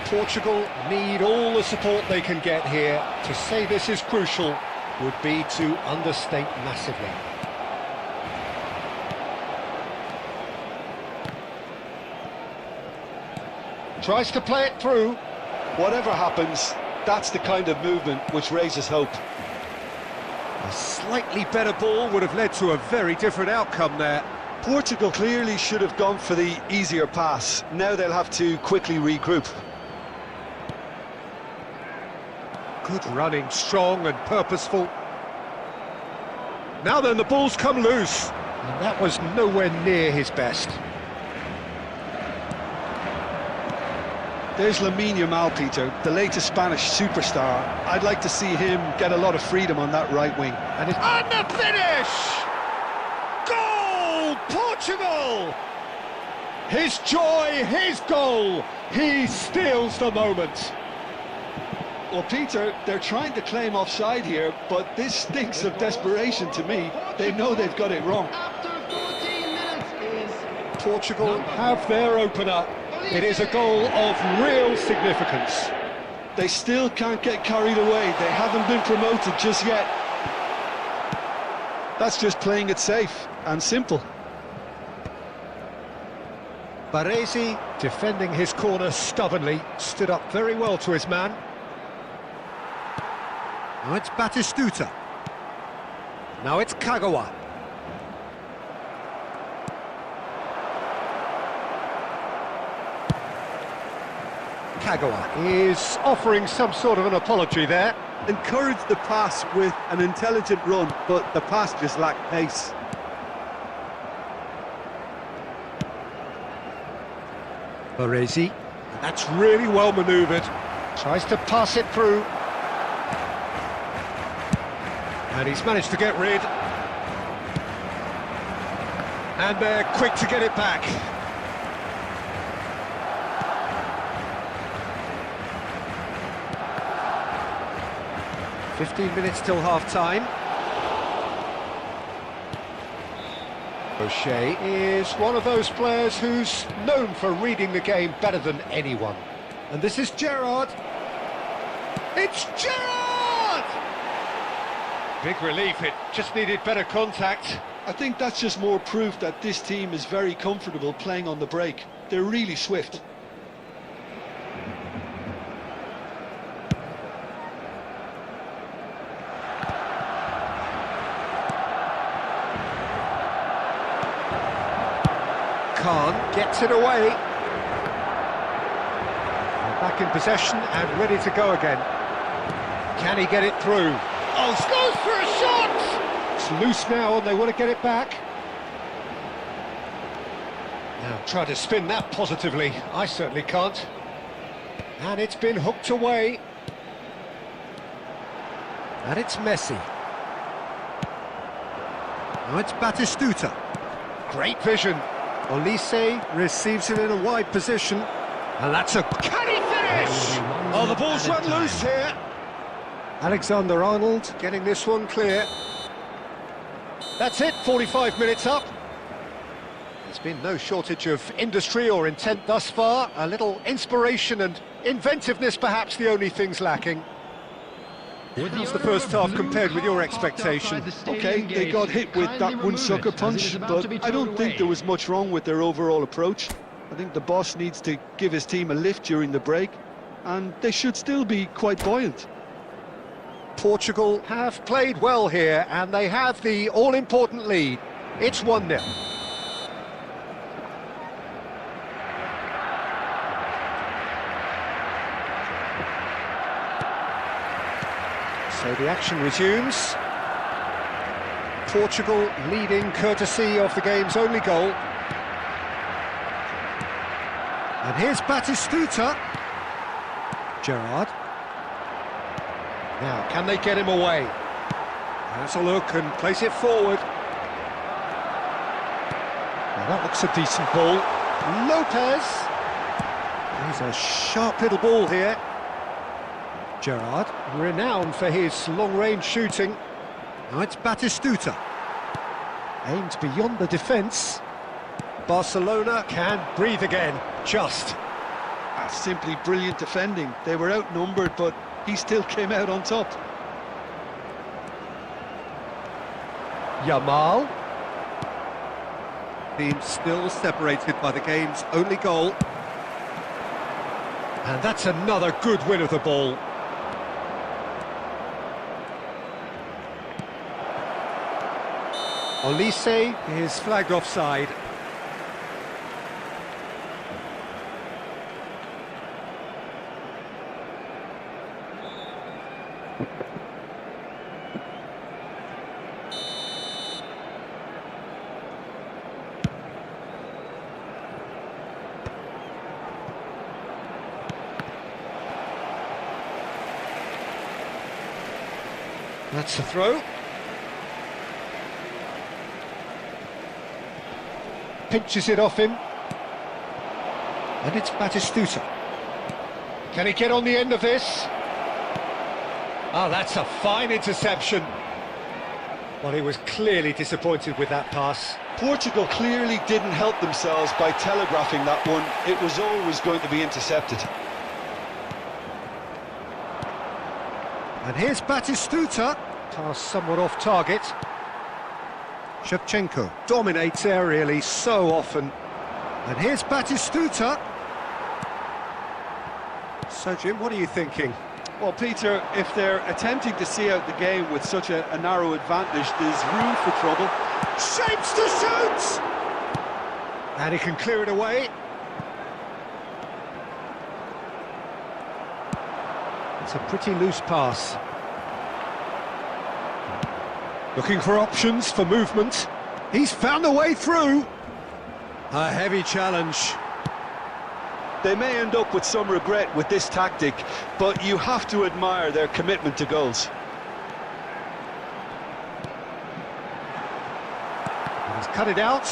S1: Portugal need all the support they can get here. To say this is crucial would be to understate massively. Tries to play it through.
S2: Whatever happens, that's the kind of movement which raises hope.
S1: A slightly better ball would have led to a very different outcome there.
S2: Portugal clearly should have gone for the easier pass. Now they'll have to quickly regroup.
S1: Good running, strong and purposeful. Now then, the ball's come loose. And that was nowhere near his best.
S2: There's Lamine Yamal, Peter, the latest Spanish superstar. I'd like to see him get a lot of freedom on that right wing.
S1: And the finish! Goal! Portugal! His joy, his goal. He steals the moment.
S2: Well, Peter, they're trying to claim offside here, but this stinks of desperation to me. They know they've got it wrong.
S3: After 14 minutes is...
S1: Portugal have their opener. It is a goal of real significance.
S2: They still can't get carried away. They haven't been promoted just yet. That's just playing it safe and simple.
S1: Baresi, defending his corner stubbornly, stood up very well to his man. Now it's Batistuta. Now it's Kagawa. Kagawa is offering some sort of an apology there.
S2: Encouraged the pass with an intelligent run, but the pass just lacked pace.
S1: Baresi, that's really well manoeuvred. Tries to pass it through. And he's managed to get rid. And they're quick to get it back. "15 minutes till half-time." O'Shea is one of those players who's known for reading the game better than anyone. And this is Gerrard. It's Gerrard! Big relief, it just needed better contact.
S2: I think that's just more proof that this team is very comfortable playing on the break. They're really swift.
S1: Khan gets it away. They're back in possession and ready to go again. Can he get it through? Oh, goes for a shot! It's loose now and they want to get it back. Now try to spin that positively. I certainly can't. And it's been hooked away. And it's Messi. Now it's Batistuta. Great vision. Olise receives it in a wide position. And that's a... Can he finish? Oh, the ball's run loose here. Alexander-Arnold getting this one clear. That's it, 45 minutes up. There's been no shortage of industry or intent thus far. A little inspiration and inventiveness perhaps the only things lacking. How's the first half compared with your expectation?
S2: Okay, they got hit with that one sucker punch, but I don't think there was much wrong with their overall approach. I think the boss needs to give his team a lift during the break, and they should still be quite buoyant.
S1: Portugal have played well here, and they have the all-important lead. It's 1-0. So the action resumes. Portugal leading courtesy of the game's only goal. And here's Batistuta. Gerrard. Now, can they get him away? Has a look and place it forward. Now that looks a decent ball. Lopez. He's a sharp little ball here. Gerrard, renowned for his long-range shooting. Now it's Batistuta. Aimed beyond the defence. Barcelona can breathe again, just.
S2: Simply brilliant defending. They were outnumbered, but he still came out on top.
S1: Yamal. Team still separated by the game's only goal. And that's another good win of the ball. Olise is flagged offside. That's a throw. Pinches it off him. And it's Batistuta. Can he get on the end of this? Oh, that's a fine interception. Well, he was clearly disappointed with that pass.
S2: Portugal clearly didn't help themselves by telegraphing that one. It was always going to be intercepted.
S1: And here's Batistuta. Pass somewhat off target. Shevchenko dominates aerially so often. And here's Batistuta. So, Jim, what are you thinking?
S2: Well, Peter, if they're attempting to see out the game with such a narrow advantage, there's room for trouble.
S1: Shapes to shoot! And he can clear it away. It's a pretty loose pass. Looking for options for movement. He's found a way through. A heavy challenge.
S2: They may end up with some regret with this tactic, but you have to admire their commitment to goals.
S1: He's cut it out.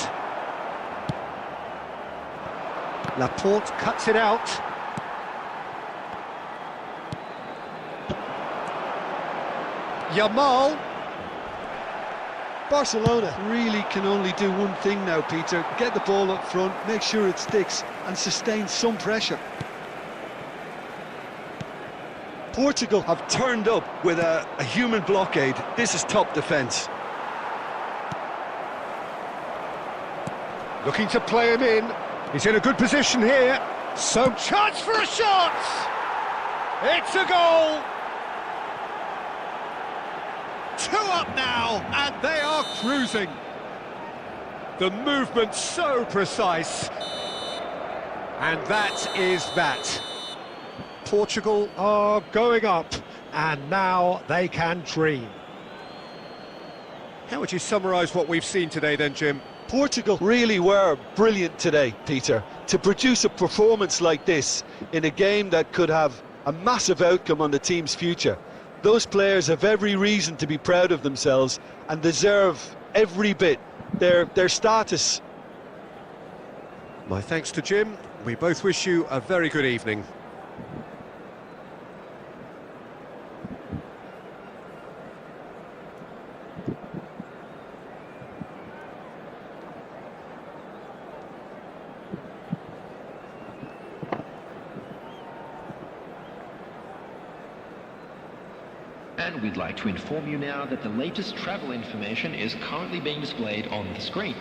S1: Laporte cuts it out. Yamal.
S2: Barcelona really can only do one thing now, Peter. Get the ball up front, make sure it sticks, and sustain some pressure. Portugal have turned up with a human blockade. This is top defence.
S1: Looking to play him in. He's in a good position here. So chance for a shot! It's a goal! 2 up now, and they are cruising. The movement so precise. And that is that. Portugal are going up, and now they can dream. How would you summarise what we've seen today then, Jim?
S2: Portugal really were brilliant today, Peter. To produce a performance like this in a game that could have a massive outcome on the team's future. Those players have every reason to be proud of themselves and deserve every bit their status.
S1: My thanks to Jim. We both wish you a very good evening.
S5: And we'd like to inform you now that the latest travel information is currently being displayed on the screen.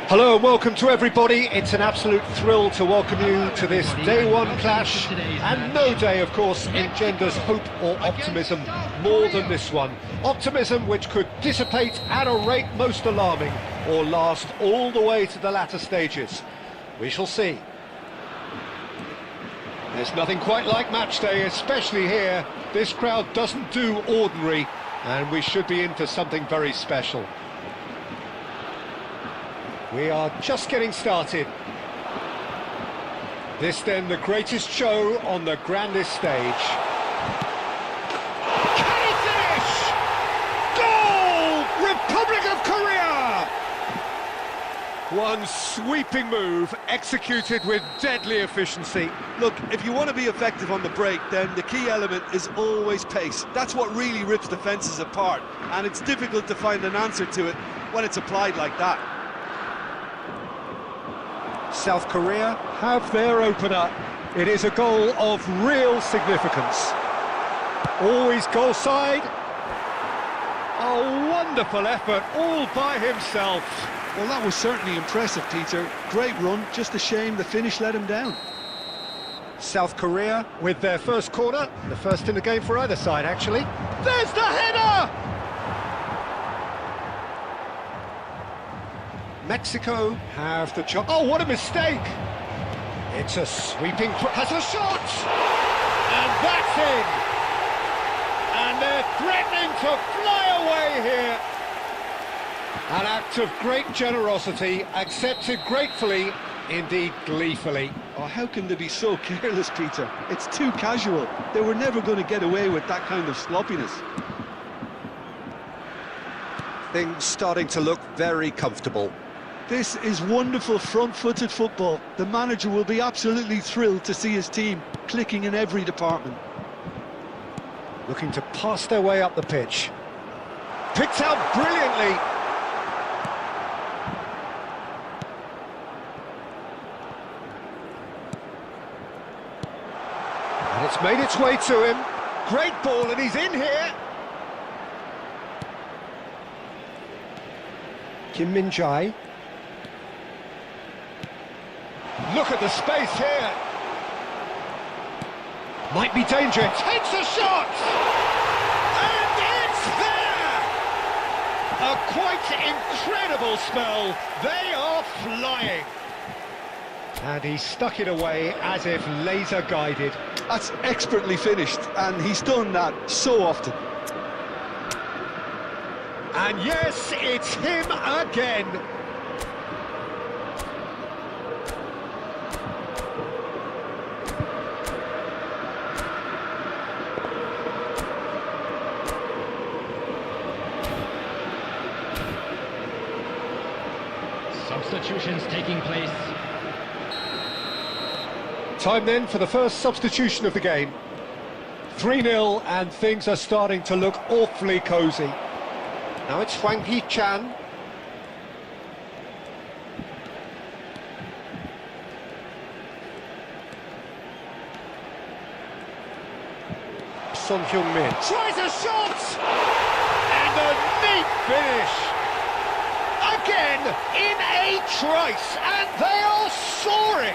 S1: Hello and welcome to everybody. It's an absolute thrill to welcome you to this day one clash, and no day of course engenders hope or optimism more than this one. Optimism which could dissipate at a rate most alarming or last all the way to the latter stages. We shall see. There's nothing quite like match day, especially here. This crowd doesn't do ordinary, and we should be in for something very special. We are just getting started. This then the greatest show on the grandest stage. Can he finish? Goal! Republic of Korea! One sweeping move executed with deadly efficiency.
S2: Look, if you want to be effective on the break, then the key element is always pace. That's what really rips defences apart, and it's difficult to find an answer to it when it's applied like that.
S1: South Korea have their opener. It is a goal of real significance. Always goal side. A wonderful effort all by himself.
S2: Well, that was certainly impressive, Peter. Great run, just a shame the finish let him down.
S1: South Korea with their first corner, the first in the game for either side actually. There's the header! Mexico have the chop. Oh, what a mistake! It's a sweeping, has a shot! And that's in! And they're threatening to fly away here! An act of great generosity, accepted gratefully, indeed gleefully.
S2: Oh, how can they be so careless, Peter? It's too casual. They were never going to get away with that kind of sloppiness.
S1: Things starting to look very comfortable.
S2: This is wonderful front-footed football. The manager will be absolutely thrilled to see his team clicking in every department.
S1: Looking to pass their way up the pitch. Picked out brilliantly. And it's made its way to him. Great ball, and he's in here. Kim Min-jae. Look at the space here. Might be danger. Takes a shot! And it's there! A quite incredible spell. They are flying. And he stuck it away as if laser guided.
S2: That's expertly finished, and he's done that so often.
S1: And yes, it's him again.
S3: Substitutions taking place.
S1: Time then for the first substitution of the game. 3-0 and things are starting to look awfully cosy. Now it's Hwang Hee-chan. Son Heung-min tries a shot! And a neat finish! Again, in a trice, and they are soaring!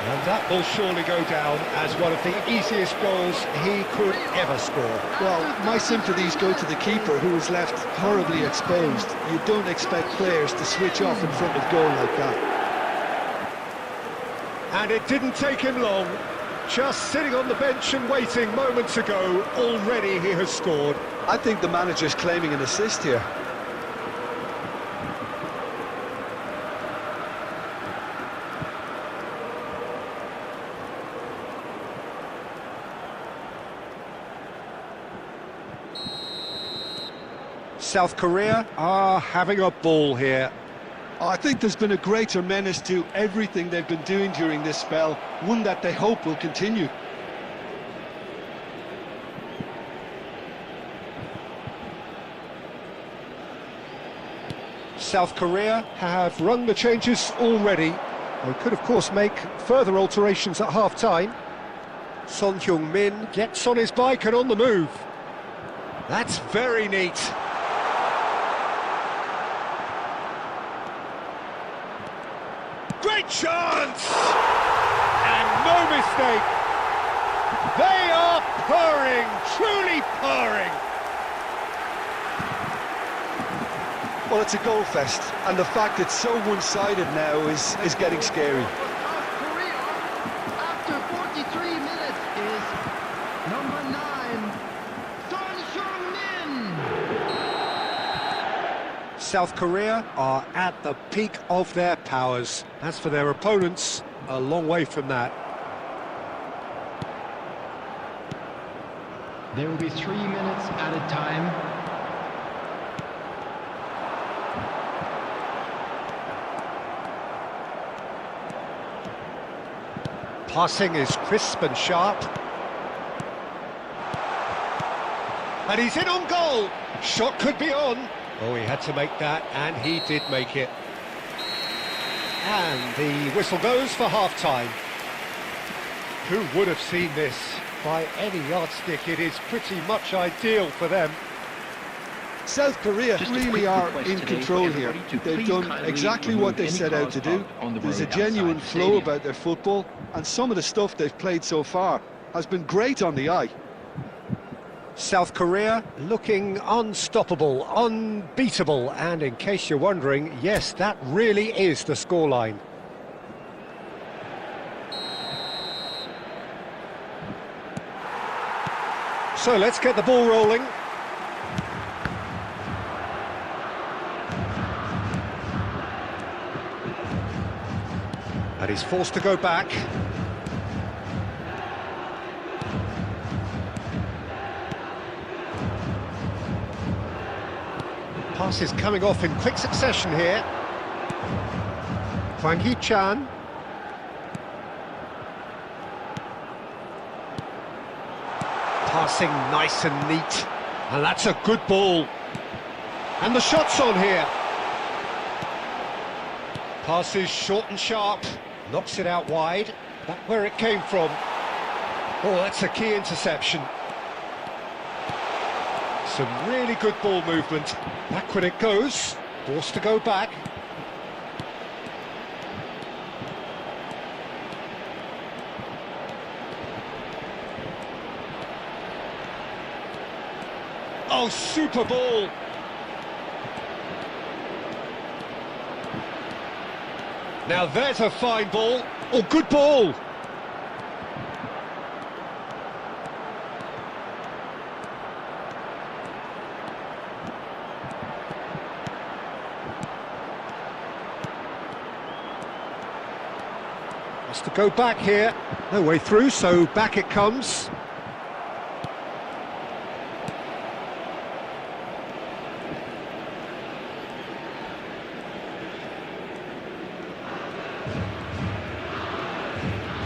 S1: And that will surely go down as one of the easiest goals he could ever score.
S2: Well, my sympathies go to the keeper, who was left horribly exposed. You don't expect players to switch off in front of goal like that.
S1: And it didn't take him long. Just sitting on the bench and waiting moments ago, already he has scored.
S2: I think the manager's claiming an assist here.
S1: South Korea are having a ball here.
S2: I think there's been a greater menace to everything they've been doing during this spell, one that they hope will continue.
S1: South Korea have rung the changes already. They could, of course, make further alterations at half-time. Son Heung-min gets on his bike and on the move. That's very neat. Great chance! And no mistake. They are purring, truly purring.
S2: Well, it's a goal fest, and the fact it's so one-sided now is getting scary.
S3: South Korea, after 43 minutes, is number 9, Son Heung-min.
S1: South Korea are at the peak of their powers. As for their opponents, a long way from that.
S5: There will be 3 minutes at a time.
S1: Passing is crisp and sharp. And he's in on goal. Shot could be on. Oh, he had to make that, and he did make it. And the whistle goes for half-time. Who would have seen this? By any yardstick, it is pretty much ideal for them.
S2: South Korea
S5: Just a
S2: really
S5: quick
S2: are
S5: request
S2: in
S5: today
S2: control
S5: for
S2: here.
S5: everybody to
S2: They've
S5: please
S2: done
S5: kindly
S2: exactly
S5: remove
S2: what they
S5: any
S2: set out
S5: cars
S2: to do.
S5: parked on the
S2: There's a
S5: road outside
S2: genuine
S5: the
S2: flow
S5: stadium.
S2: about their football, and some of the stuff they've played so far has been great on the eye.
S1: South Korea looking unstoppable, unbeatable, and in case you're wondering, yes, that really is the scoreline. So let's get the ball rolling. And he's forced to go back. Passes coming off in quick succession here. Hwang Hee-chan. Passing nice and neat. And that's a good ball. And the shot's on here. Passes short and sharp. Knocks it out wide. Back where it came from. Oh, that's a key interception. Some really good ball movement. Back when it goes. Forced to go back. Oh, super ball. Now there's a fine ball. Oh, good ball. Has to go back here. No way through, so back it comes.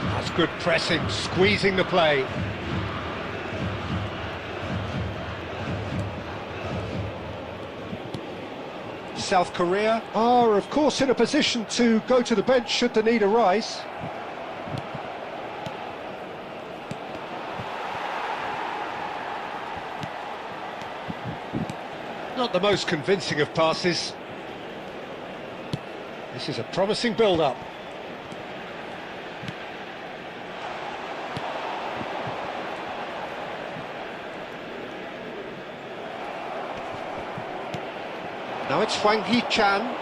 S1: That's good pressing, squeezing the play. South Korea are, of course, in a position to go to the bench should the need arise. Not the most convincing of passes. This is a promising build-up. Now it's Hwang Hee-chan.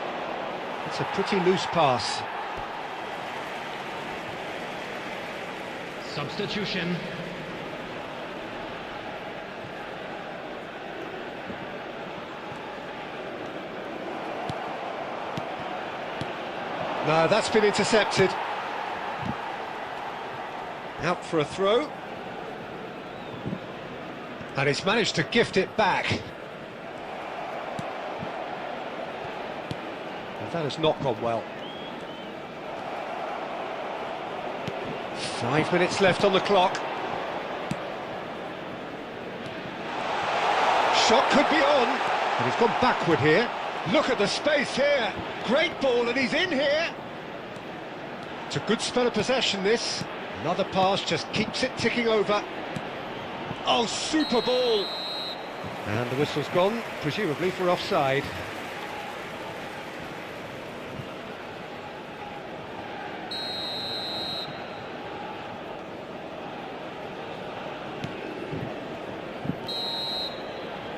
S1: It's a pretty loose pass.
S3: Substitution.
S1: No, that's been intercepted. Out for a throw. And he's managed to gift it back. That has not gone well. 5 minutes left on the clock. Shot could be on, but he's gone backward here. Look at the space here. Great ball, and he's in here. It's a good spell of possession, this. Another pass just keeps it ticking over. Oh, super ball. And the whistle's gone, presumably for offside.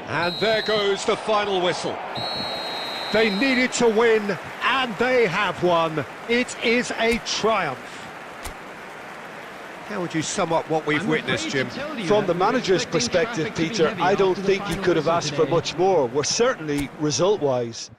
S1: And there goes the final whistle. They needed to win, and they have won. It is a triumph. How would you sum up what we've witnessed, Jim?
S2: From the manager's perspective, Peter, I don't think he could have asked for much more. We're certainly, result-wise,